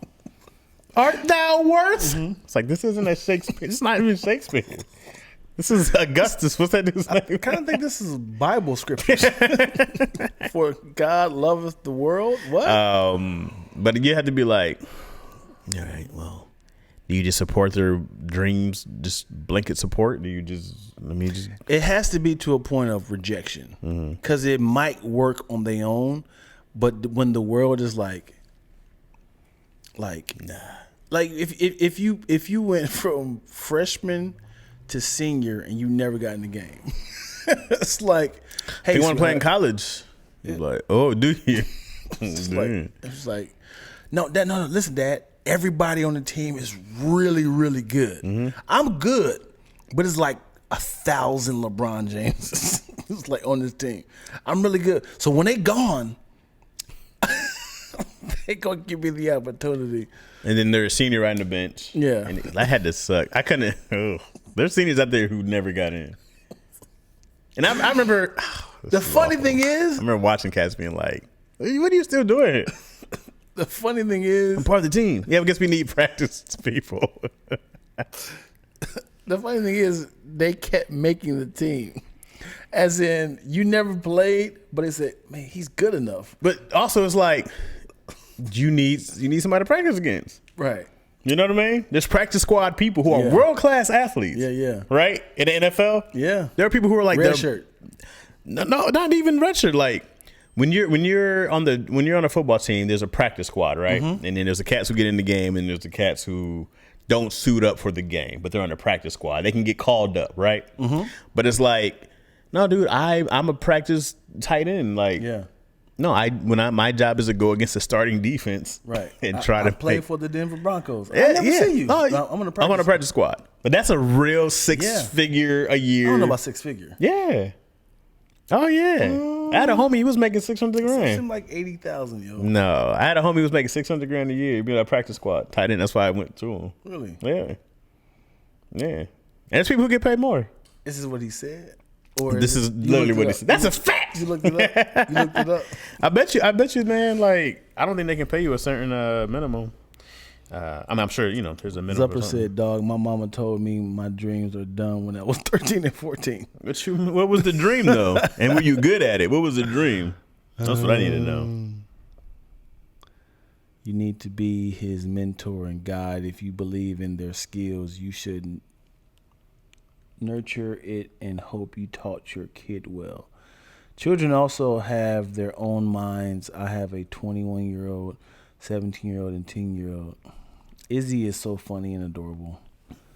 Art thou worth? It's like, this isn't a Shakespeare. It's not even Shakespeare. This is Augustus. What's that dude's name? I kind of think this is Bible scriptures. For God loveth the world. What? But you have to be like, all right, well, do you just support their dreams, just blanket support? Do you It has to be to a point of rejection, because it might work on their own, but when the world is like nah. Like if you went from freshman to senior and you never got in the game, it's like, hey, you want to play in college? You're like, oh, do you? It's like, no, listen, Dad. Everybody on the team is really, really good. I'm good, but it's like 1,000 LeBron James. It's like on this team. I'm really good. So when they gone, they gonna give me the opportunity. And then they're a senior riding the bench. Yeah, and that had to suck. I couldn't. There's seniors out there who never got in. And I remember. The funny thing is, I remember watching cats being like, "What are you still doing?" The funny thing is, I'm part of the team. Yeah, I guess we need practice people. The funny thing is, they kept making the team. As in, you never played, but they said, man, he's good enough. But also, it's like, you need somebody to practice against. Right. You know what I mean? There's practice squad people who are world-class athletes. Yeah. Right? In the NFL? Yeah. There are people who are like... Red shirt. No, not even red shirt. Like, when you're on a football team, there's a practice squad, right? And then there's the cats who get in the game, and there's the cats who don't suit up for the game, but they're on the practice squad. They can get called up, right? But it's like, no, dude, I'm a practice tight end. Like, no, my job is to go against the starting defense, right? And I play for the Denver Broncos. I Yeah, never see you. Oh, I'm on a practice squad, but that's a real six-figure a year. I don't know about six-figure. Yeah. Oh yeah, I had a homie. He was making $600,000. Seemed like 80,000, yo. No, I had a homie who was making $600,000 a year. He'd be on a practice squad, tight end. That's why I went to him. Really? Yeah. And there's people who get paid more. This is what he said. Or this is literally what he said. That's a fact. You looked it up. You looked it up. I bet you, man. Like, I don't think they can pay you a certain minimum. I'm sure there's a minimum. Zupper said, "Dog, my mama told me my dreams are done when I was 13 and 14." What was the dream though? And were you good at it? What was the dream? That's what I need to know. You need to be his mentor and guide. If you believe in their skills, you should nurture it and hope you taught your kid well. Children also have their own minds. I have a 21-year-old, 17-year-old, and 10-year-old. Izzy is so funny and adorable.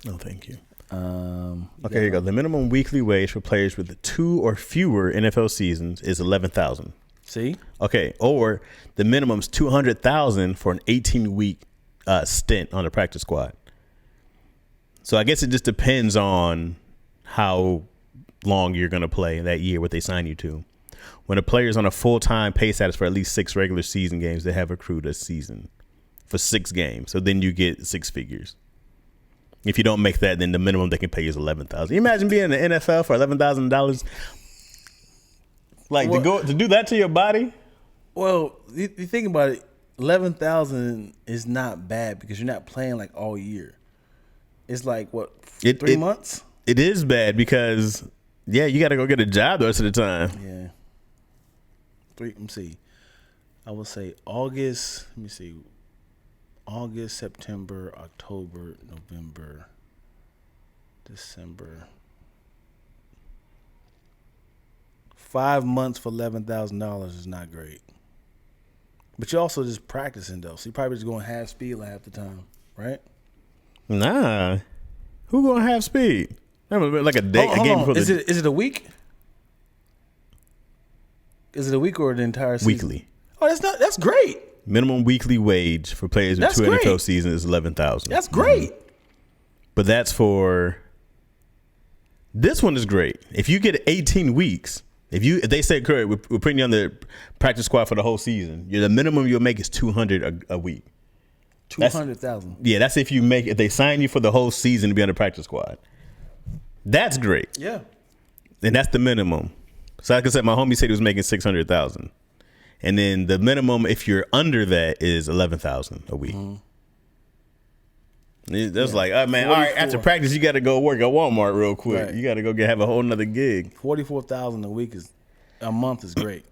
Oh, thank you. Okay, here you go. The minimum weekly wage for players with 2 or fewer NFL seasons is $11,000. See? Okay, or the minimum is $200,000 for an 18-week stint on the practice squad. So I guess it just depends on how long you're going to play that year, what they sign you to. When a player is on a full-time pay status for at least 6 regular season games, they have accrued a season for 6 games. So then you get 6 figures. If you don't make that, then the minimum they can pay you is $11,000. You imagine being in the NFL for $11,000? Like, to do that to your body? Well, you think about it, 11,000 is not bad because you're not playing like all year. It's like what, 3 months? It is bad because you got to go get a job the rest of the time. Yeah. Let me see. I would say August. Let me see. August, September, October, November, December. 5 months for $11,000 is not great. But you're also just practicing though, so you're probably just going half speed like half the time, right? Nah. Who gonna have speed? Like a day, a game before Is it a week? Is it a week or the entire season? Weekly. Oh, that's great. Minimum weekly wage for players with 2 NFL seasons is $11,000. That's great. But that's for. This one is great. If you get 18 weeks, if they say, correct, we're putting you on the practice squad for the whole season, the minimum you'll make is $200 a week. 200,000. Yeah, that's if they sign you for the whole season to be on the practice squad. That's great. Yeah. And that's the minimum. So like I said, my homie said he was making $600,000. And then the minimum, if you're under that, is $11,000 a week. That's like, oh, man, 44. all right, after practice, you got to go work at Walmart real quick. Right. You got to go have a whole nother gig. 44,000 a month is great.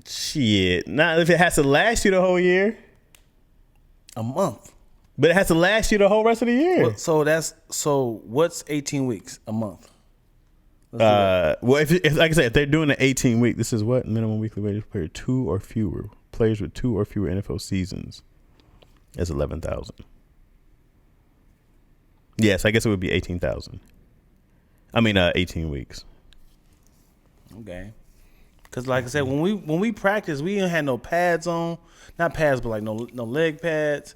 Shit. Now, if it has to last you the whole year. A month. But it has to last you the whole rest of the year. So what's 18 weeks a month? Well, if like I said, if they're doing an 18-week, this is what minimum weekly wage player 2 or fewer players with 2 or fewer NFL seasons is 11,000. Yes, I guess it would be 18,000. I mean, 18 weeks. Okay. Because like I said, when we practice, we didn't have no pads on, not pads, but like no leg pads.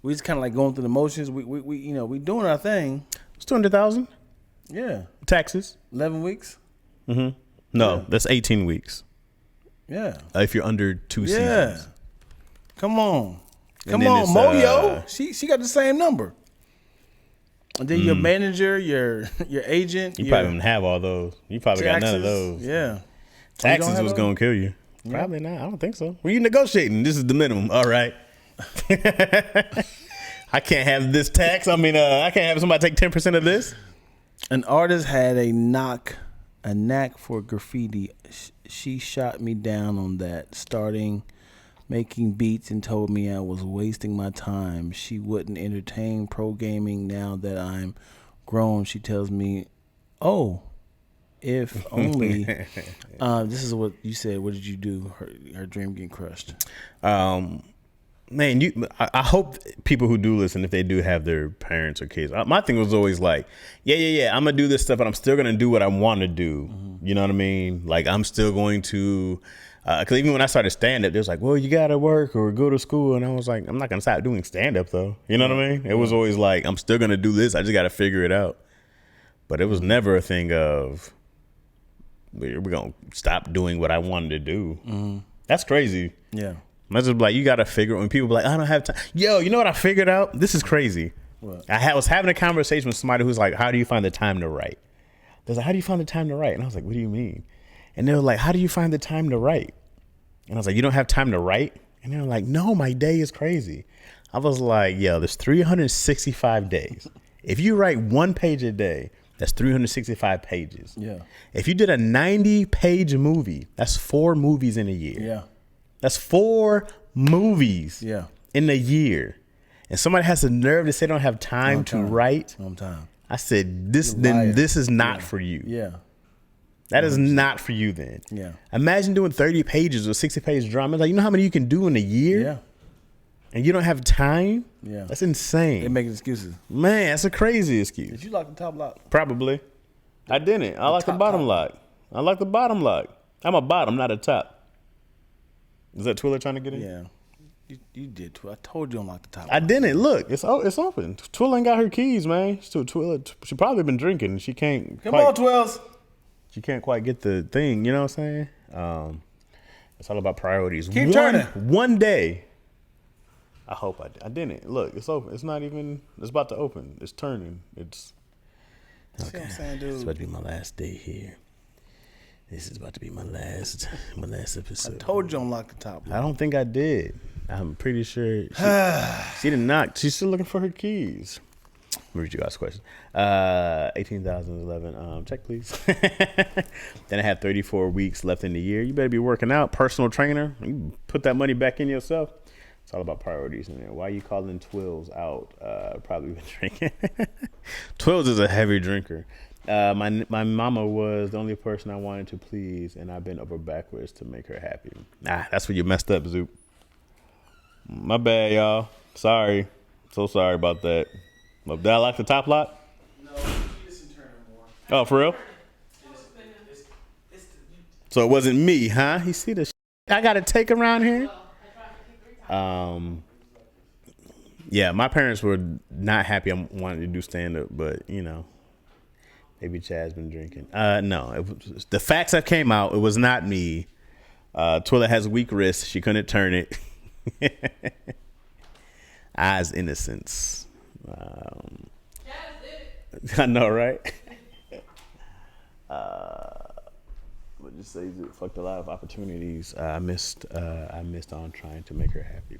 We just kind of like going through the motions. We doing our thing. It's 200,000. Yeah. Taxes. 11 weeks. Mm-hmm. No, that's 18 weeks. Yeah. If you're under 2 seasons. Come on, And come on, then Moyo. She got the same number. And then your manager, your agent. You probably didn't have all those. You probably got none of those. Yeah. Taxes was going to kill you. Yeah. Probably not. I don't think so. Were you negotiating? This is the minimum. All right. I can't have this tax. I mean, I can't have somebody take 10% of this. An artist had a knack for graffiti. She shot me down on that, starting making beats and told me I was wasting my time. She wouldn't entertain pro gaming now that I'm grown. She tells me, oh, if only. This is what you said. What did you do? Her dream getting crushed. Man, I hope people who do listen, if they do have their parents or kids, my thing was always like, yeah, I'm going to do this stuff, but I'm still going to do what I want to do. Mm-hmm. You know what I mean? Like, I'm still going to, because even when I started stand-up, they was like, well, you got to work or go to school. And I was like, I'm not going to stop doing stand-up, though. You know what I mean? It was always like, I'm still going to do this. I just got to figure it out. But it was never a thing of, we're going to stop doing what I wanted to do. Mm-hmm. That's crazy. Yeah. I just like, you got to figure it. When people be like, I don't have time. Yo, you know what I figured out? This is crazy. What? I was having a conversation with somebody who's like, how do you find the time to write? They're like, how do you find the time to write? And I was like, what do you mean? And they were like, how do you find the time to write? And I was like, you don't have time to write? And they were like, no, my day is crazy. I was like, yo, there's 365 days. If you write 1 page a day, that's 365 pages. Yeah. If you did a 90-page movie, that's 4 movies in a year. Yeah. That's 4 movies in a year. And somebody has the nerve to say they don't have time to write. I said, this is not for you. Yeah. That is not for you then. Yeah. Imagine doing 30 pages or 60-page dramas. Like, you know how many you can do in a year? Yeah. And you don't have time? Yeah. That's insane. They making excuses. Man, that's a crazy excuse. Did you lock the top lock? Probably. I didn't. I like the bottom lock. I like the bottom lock. I'm a bottom, not a top. Is that Twiller trying to get in? Yeah. You did. I told you don't lock the top. I didn't. Look, it's open. Twiller ain't got her keys, man. Twiller, she probably been drinking. She can't. Come on, Twills. She can't quite get the thing. You know what I'm saying? It's all about priorities. Keep turning. One day. I hope I didn't. Look, it's open. It's not even. It's about to open. It's turning. It's. Okay. See what I'm saying, dude? It's about to be my last day here. This is about to be my last episode. I told you don't lock the top. I don't think I did. I'm pretty sure she didn't knock. She's still looking for her keys. Let me read you guys' question. 18,011. Check, please. Then I have 34 weeks left in the year. You better be working out. Personal trainer. You put that money back in yourself. It's all about priorities in there. Why are you calling Twills out? Probably been drinking. Twills is a heavy drinker. My mama was the only person I wanted to please, and I've been over backwards to make her happy. Nah, that's where you messed up, Zoop. My bad, y'all. Sorry. So sorry about that. Did I like the top lot? No, she doesn't turn more. Oh, for real? So it wasn't me, huh? You see the I got to take around here? Yeah, my parents were not happy I wanted to do stand-up, but, you know, maybe Chad's been drinking. No, the facts that came out, it was not me. Toilet has weak wrists. She couldn't turn it. Eyes innocence. I know, right? What just say it fucked a lot of opportunities. I missed on trying to make her happy.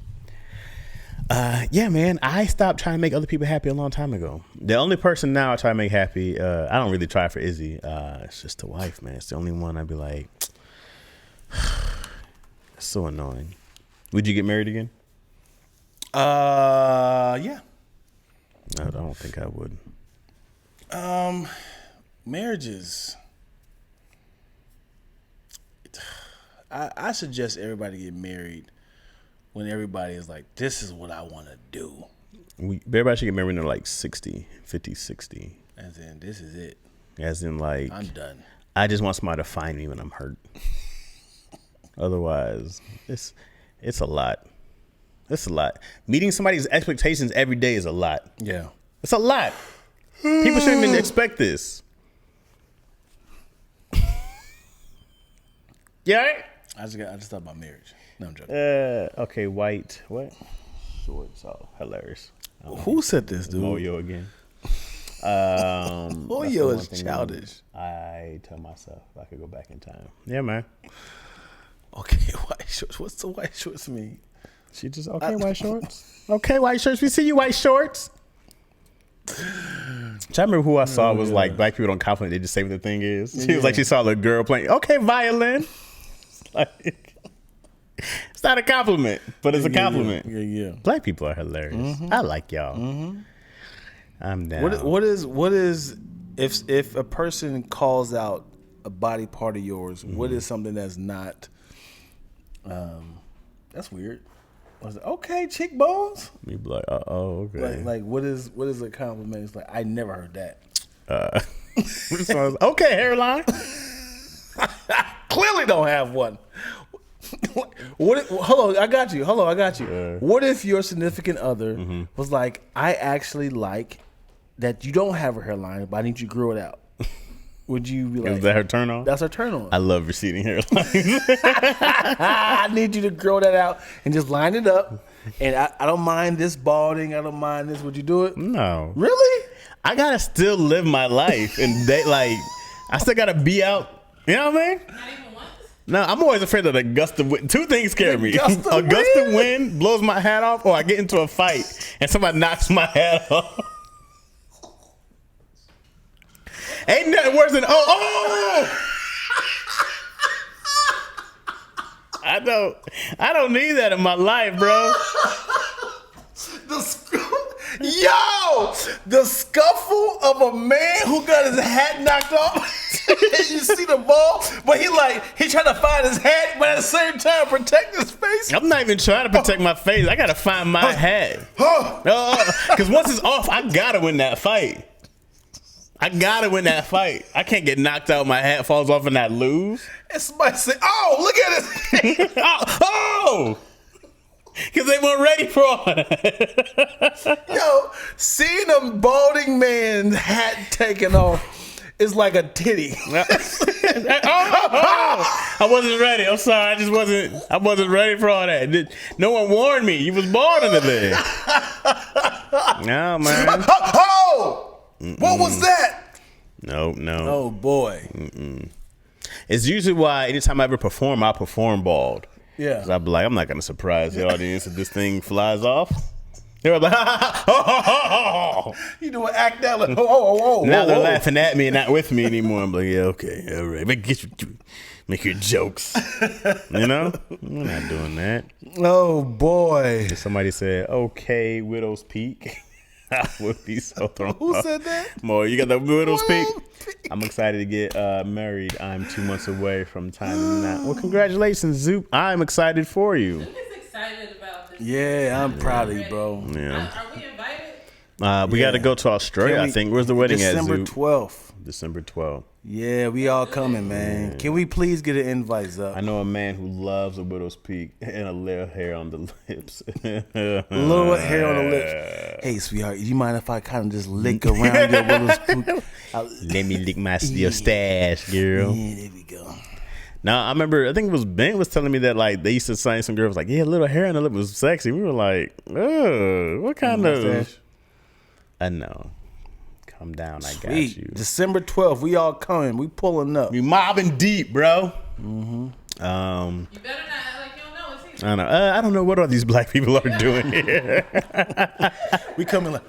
Yeah, man, I stopped trying to make other people happy a long time ago. The only person now I try to make happy, I don't really try for Izzy. It's just the wife, man. It's the only one I'd be like, it's so annoying. Would you get married again? Yeah. No, I don't think I would. Marriages. I suggest everybody get married when everybody is like, this is what I want to do. Everybody should get married when they're like 60, 50, 60. As in, this is it. As in, like, I'm done. I just want somebody to find me when I'm hurt. Otherwise, it's a lot. It's a lot. Meeting somebody's expectations every day is a lot. Yeah. It's a lot. People shouldn't even expect this. Yeah. I just thought about marriage. No, I'm joking. Okay, white. What? Shorts. Oh, hilarious. Who said this, dude? Moyo again. Moyo is childish. I tell myself I could go back in time. Yeah, man. Okay, white shorts. What's the white shorts mean? She just, okay, white shorts. Okay, white shorts. We see you, white shorts. I remember who I saw was like, black people don't compliment, they just say what the thing is. She was like, she saw the girl playing, okay, violin. Like, it's not a compliment, but it's a compliment. Yeah. Black people are hilarious. Mm-hmm. I like y'all. Mm-hmm. I'm down. What is if a person calls out a body part of yours, what is something that's not that's weird. Was it, okay, cheekbones? You be like, okay. Like what is a compliment? It's like, I never heard that. Okay, hairline. Clearly don't have one. Hold on, I got you. What if your significant other was like, I actually like that you don't have a hairline, but I need you to grow it out? Would you be like, is that her turn on? That's her turn on. I love receding hairlines. I need you to grow that out and just line it up. And I don't mind this balding. I don't mind this. Would you do it? No. Really? I gotta still live my life, and I still gotta be out. You know what I mean? Not even once? No, I'm always afraid of the gust of wind. Two things scare me. A gust of wind blows my hat off, or I get into a fight and somebody knocks my hat off. Ain't nothing worse than I don't need that in my life, bro. The scuffle of a man who got his hat knocked off. You see the ball, but he trying to find his hat, but at the same time protect his face. I'm not even trying to protect my face. I gotta find my hat. Because once it's off, I gotta win that fight. I can't get knocked out. My hat falls off and I lose. And somebody say, "Oh, look at this!" oh. Because they weren't ready for it. Yo, seeing a balding man's hat taken off is like a titty. I wasn't ready. I'm sorry. I wasn't ready for all that. No one warned me. You was bald under there. No, man. What was that? No. Oh, boy. It's usually why anytime I ever perform, I perform bald. Yeah. Because I'd be like, I'm not going to surprise the audience if this thing flies off. They're like, You do an act out like, Now they're laughing at me and not with me anymore. I'm like, yeah, okay, all right. Make your jokes. You know? We're not doing that. Oh, boy. Somebody said, okay, Widow's Peak. I would be so thrown Who off. said that? More, you got the widow's peak. I'm excited to get married. I'm 2 months away from time now. Well, congratulations, Zoop. I'm excited for you. Luke is excited about this. Yeah, I'm proud of you, bro. Yeah. Are we invited? We got to go to Australia, I think. Where's the wedding December at, Zoop? 12th. December 12th. Yeah, we all coming, man. Can we please get an invite up? I know a man who loves a widow's peak and a little hair on the lips. A little hair on the lips. Hey, sweetheart, you mind if I kind of just lick around your widow's peak? Let me lick your stash, girl. Yeah, there we go. Now, I remember, I think it was Ben was telling me that, like, they used to say some girls, like, yeah, a little hair on the lip was sexy. We were like, oh, what kind of... I know. Calm down, I got Sweet. you. December 12th, we all coming. We pulling up. We mobbing deep, bro. You better not act like you don't know. It's I know. I don't know what all these black people are doing here. We coming like,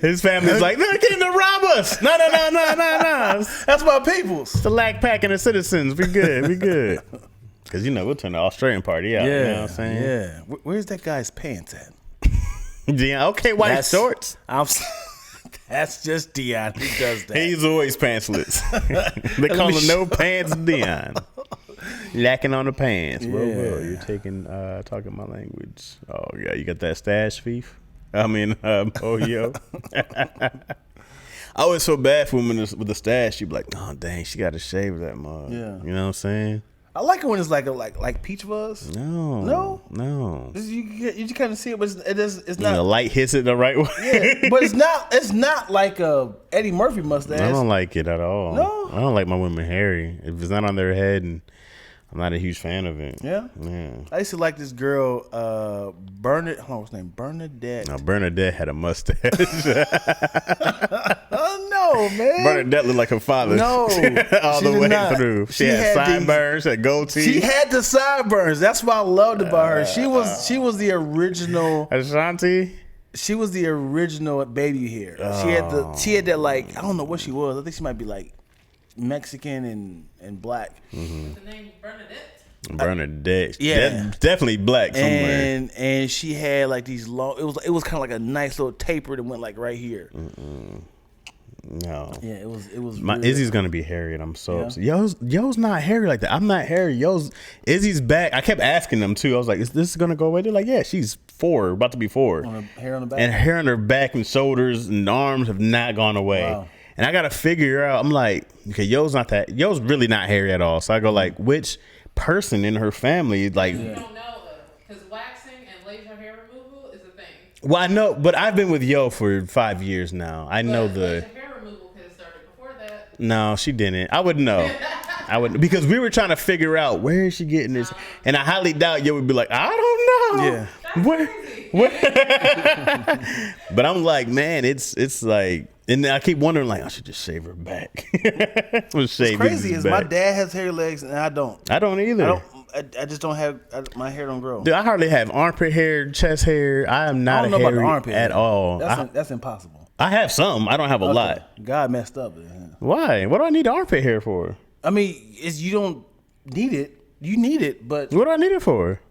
His family's like, they came to rob us. No. that's my peoples. It's the Lack Pack and the citizens. We good. Because, we'll turn the Australian party out. You know what I'm saying? Yeah. Where's that guy's pants at? Dion, okay, white shorts. That's just Dion. He does that. He's always pantsless. They call him no pants Dion. Lacking on the pants. Yeah. Well, you're talking my language. Oh, yeah, you got that stash, Fief? Yo. I always so bad for women with the stash. She'd be like, oh, dang, she got to shave that mug. Yeah. You know what I'm saying? I like it when it's like peach fuzz. No. You just kind of see it, but it's The not. light hits it the right way. Yeah, but it's not like a Eddie Murphy mustache. I don't like it at all. No? I don't like my women hairy. If it's not on their head, and I'm not a huge fan of it. Yeah. Yeah. I used to like this girl, Bernadette. Hold on, what's her name? Bernadette. Now, Bernadette had a mustache. Oh no, man. Bernadette looked like her father. No, all she the did way not. through. She had sideburns, had gold teeth. She had the sideburns. That's what I loved about her. She was the original. Ashanti. She was the original baby hair. She had that, like, I don't know what she was. I think she might be like Mexican and black. Mm-hmm. the name Bernadette. Bernadette. Yeah. Definitely black somewhere. And she had like these long. It was kind of like a nice little taper that went like right here. No. Yeah, it was. My weird. Izzy's gonna be hairy, and I'm so Yeah. upset. Yo's not hairy like that. I'm not hairy. Izzy's back. I kept asking them too. I was like, "Is this gonna go away?" They're like, "Yeah, she's 4, about to be 4." On her hair on the back. And hair on her back and shoulders and arms have not gone away. Wow. And I gotta figure out. I'm like, okay, Yo's really not hairy at all. So I go like, which person in her family like? You don't know because waxing and laser hair removal is a thing. Well, I know, but I've been with Yo for 5 years now. I know But the. laser hair removal could have started before that. No, she didn't. I wouldn't know. Because we were trying to figure out where is she getting this, and I highly doubt Yo would be like, I don't know. Yeah. Where? But I'm like, man, it's like, and I keep wondering, like, I should just shave her back. What's crazy is my dad has hairy legs and I don't. I don't either. I just don't have. My hair don't grow. Dude, I hardly have armpit hair, chest hair. I am not I don't know about the hairy armpit at hair. all. That's impossible. I have some. I don't have a lot. God messed up. Why? What do I need armpit hair for? I mean, you don't need it. You need it, but What do I need it for?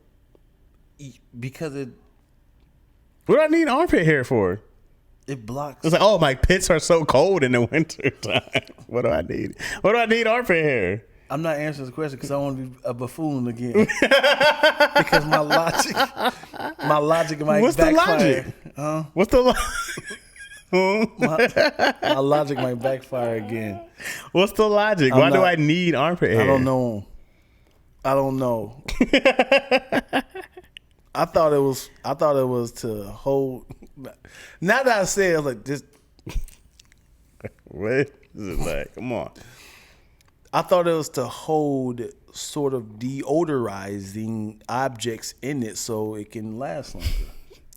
because it What do I need armpit hair for? blocks. It's like, oh, my pits are so cold in the winter time. What do I need? What do I need armpit hair? I'm not answering this question because I want to be a buffoon again. Because my logic might What's the backfire. logic? What's the My logic might backfire again. What's the logic? Why do I need armpit hair? I don't know. I thought it was to hold. Now that I say it, I was like this. What is it like? Come on. I thought it was to hold sort of deodorizing objects in it so it can last longer.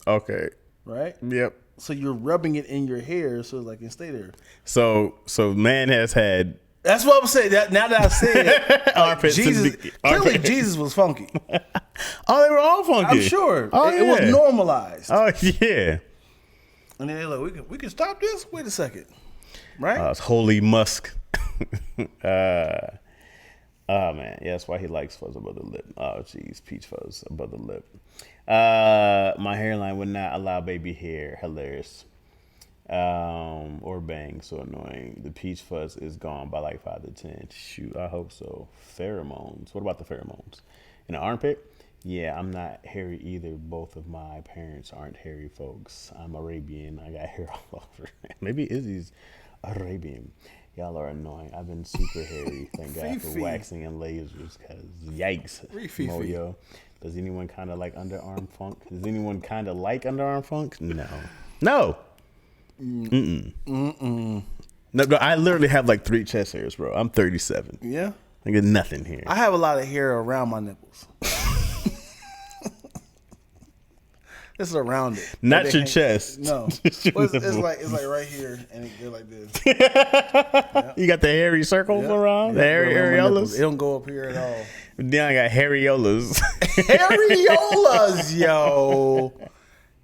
Okay. Right? Yep. So you're rubbing it in your hair so it can stay there. So man has had That's what I'm saying. Now that I said it, armpits. clearly Jesus was funky. Oh, they were all funky. I'm sure. Oh, It was normalized. Oh yeah. And then they're like, we can stop this? Wait a second. Right? It's holy musk. Oh man, yeah, that's why he likes fuzz above the lip. Oh jeez, peach fuzz above the lip. My hairline would not allow baby hair. Hilarious. Or bang, so annoying. The peach fuzz is gone by like 5 to 10. Shoot, I hope so. Pheromones. What about the pheromones? In the armpit? Yeah, I'm not hairy either. Both of my parents aren't hairy folks. I'm Arabian. I got hair all over. Maybe Izzy's Arabian. Y'all are annoying. I've been super hairy. Thank God for waxing and lasers. Cause yikes, Moyo. Does anyone kind of like underarm funk? Does anyone kind of like underarm funk? No. No. No, I literally have like 3 chest hairs, bro. I'm 37. Yeah. I got nothing here. I have a lot of hair around my nipples. This is around it. Not your chest. No. It's like right here, and it goes like this. Yep. You got the hairy circles around? The hairy areolas? It don't go up here at all. Then I got hairiolas. Hairiolas, yo.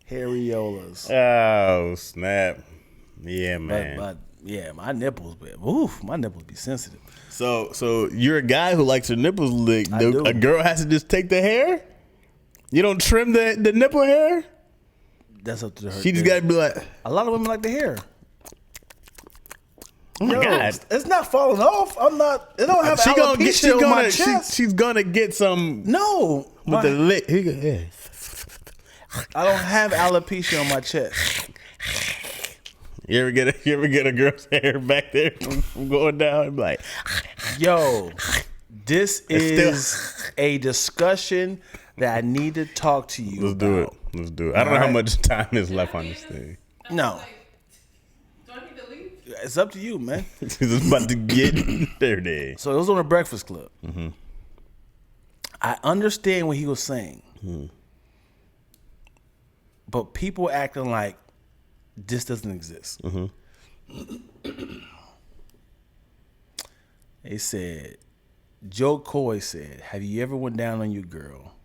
Hairiolas. Oh, snap. Yeah, man. But yeah, my nipples, my nipples be sensitive. So you're a guy who likes her nipples licked. I do. A girl has to just take the hair? You don't trim the nipple hair? That's up to her. She just got to be like... A lot of women like the hair. Oh, my God. It's not falling off. I'm not... It don't have alopecia on my chest. She's going to get some... No. With the lick. Yeah. I don't have alopecia on my chest. You ever get a girl's hair back there from going down and be like... Yo, this is a discussion that I need to talk to you about. Let's do it. I don't know how much time is left on this thing. No. Do I need to leave? It's up to you, man. He's about to get dirty. So it was on the Breakfast Club. Mm-hmm. I understand what he was saying. Mm-hmm. But people acting like this doesn't exist. Mm-hmm. They said, Joe Coy said, have you ever went down on your girl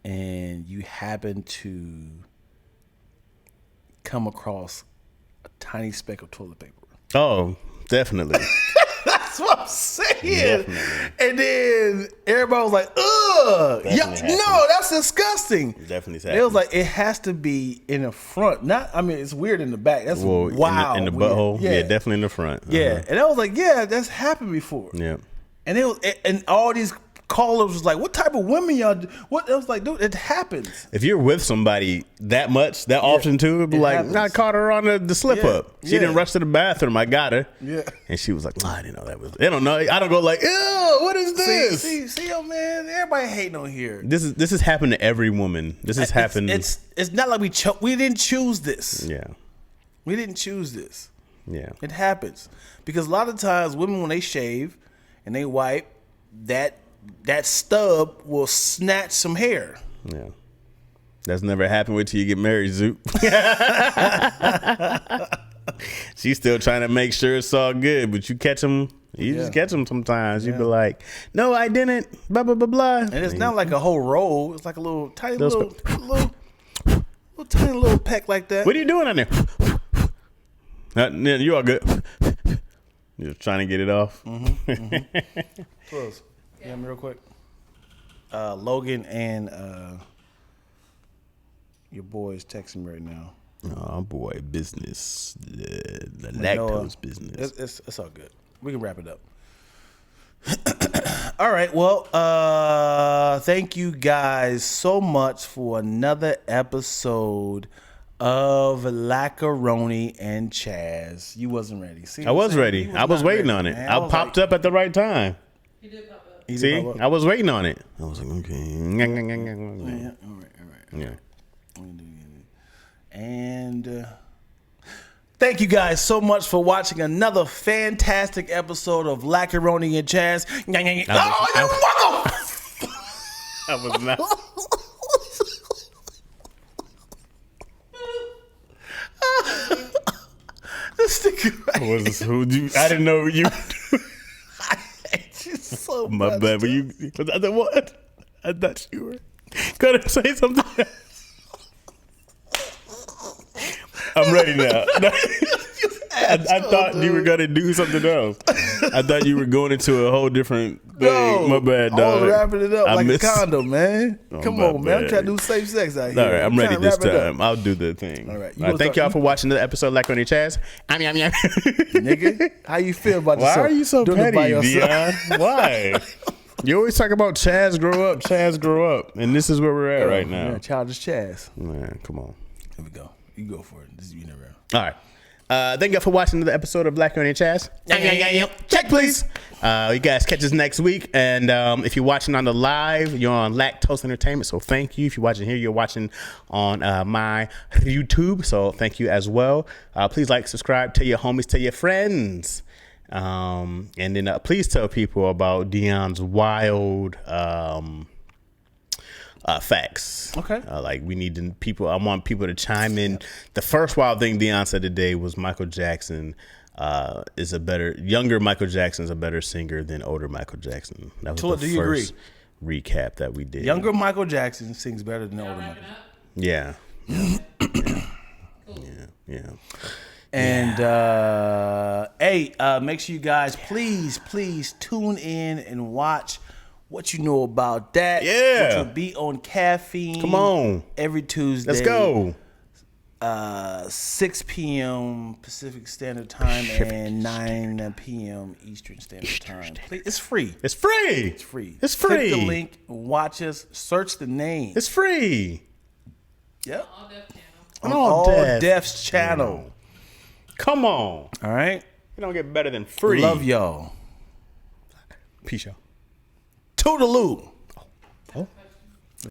and you happen to come across a tiny speck of toilet paper? Oh, definitely. That's what I'm saying. Definitely. And then everybody was like, ugh. No, that's disgusting. Definitely. It was like, it has to be in the front. It's weird in the back. That's wild. In the butthole? Yeah, definitely in the front. Yeah. And I was like, yeah, that's happened before. Yeah. And and all these callers was like, what type of women y'all do? What? I was like, dude, it happens. If you're with somebody that often too, it'd be like, I caught her on the slip up. She didn't rush to the bathroom. I got her. Yeah. And she was like, I didn't know that was. They don't know. I don't go like, ew, what is this? See, oh man, everybody hating on here. This has happened to every woman. This has happened. It's not like we didn't choose this. Yeah. We didn't choose this. Yeah. It happens because a lot of times women, when they shave and they wipe, that stub will snatch some hair. Yeah. That's never happened with you get married, Zoop. She's still trying to make sure it's all good, but you catch them. You just catch them sometimes. You be like, no, I didn't. Blah, blah, blah, blah. And it's not like a whole roll. It's like a little tiny little peck like that. What are you doing on there? You all good. You're just trying to get it off. Mm-hmm. Mm-hmm. Close. Yeah, real quick. Logan and your boy is texting me right now. Oh boy, business. The lactose business. It's all good. We can wrap it up. All right. Well, thank you guys so much for another episode of Lackaroni and Chaz. You wasn't ready. See, I was ready. I was waiting on it. Man. I popped up at the right time. He did pop up. See, I was waiting on it. I was like, okay. Yeah. All right. Yeah. And thank you guys so much for watching another fantastic episode of Lackaroni and Chaz. I was not. This nigga I didn't know you. I hate you so much. My bad, but you. What? I thought you were gonna say something else. I'm ready now. I thought you were gonna do something else. I thought you were going into a whole different thing. No, My bad, dog. I was wrapping it up I like missed- a condom, man. Oh, Come my on, man. I'm bad. trying to do safe sex out here. All right, I'm ready trying to this wrap it up. time. I'll do the thing. All right, you All right, gonna thank start- y'all for watching the episode of Lackaroni Chaz. Nigga, how you feel about Why yourself? are you so Doing it by petty, yourself? Dion? Why? You always talk about Chaz grow up, Chaz grow up, and this is where we're at right now. Yeah, childish Chaz. Man, come on. Here we go. You go for it. This is you never. All right. Thank you for watching the episode of Lackaroni Chaz. Check, please. You guys catch us next week. And if you're watching on the live, you're on Lactose Entertainment. So thank you. If you're watching here, you're watching on my YouTube. So thank you as well. Please like, subscribe, tell your homies, tell your friends. And then please tell people about Dion's wild facts. Okay. Like we need to, people. I want people to chime in. The first wild thing Dion said today was Michael Jackson is a better, younger Michael Jackson is a better singer than older Michael Jackson. That was Tulip, the do you first recap that we did. Younger Michael Jackson sings better than older Michael. Yeah. Yeah. And hey, make sure you guys please tune in and watch What You Know About That. Yeah. Which will be on Caffeine. Come on. Every Tuesday. Let's go. 6 p.m. Pacific Standard Time and 9 p.m. Eastern Standard Time. Please, it's free. It's free. It's free. It's free. Click the link, watch us, search the name. It's free. Yep. All Def channel. On All All Def. Def's channel. Come on. All right. You don't get better than free. Love y'all. Peace, y'all. Toodaloo.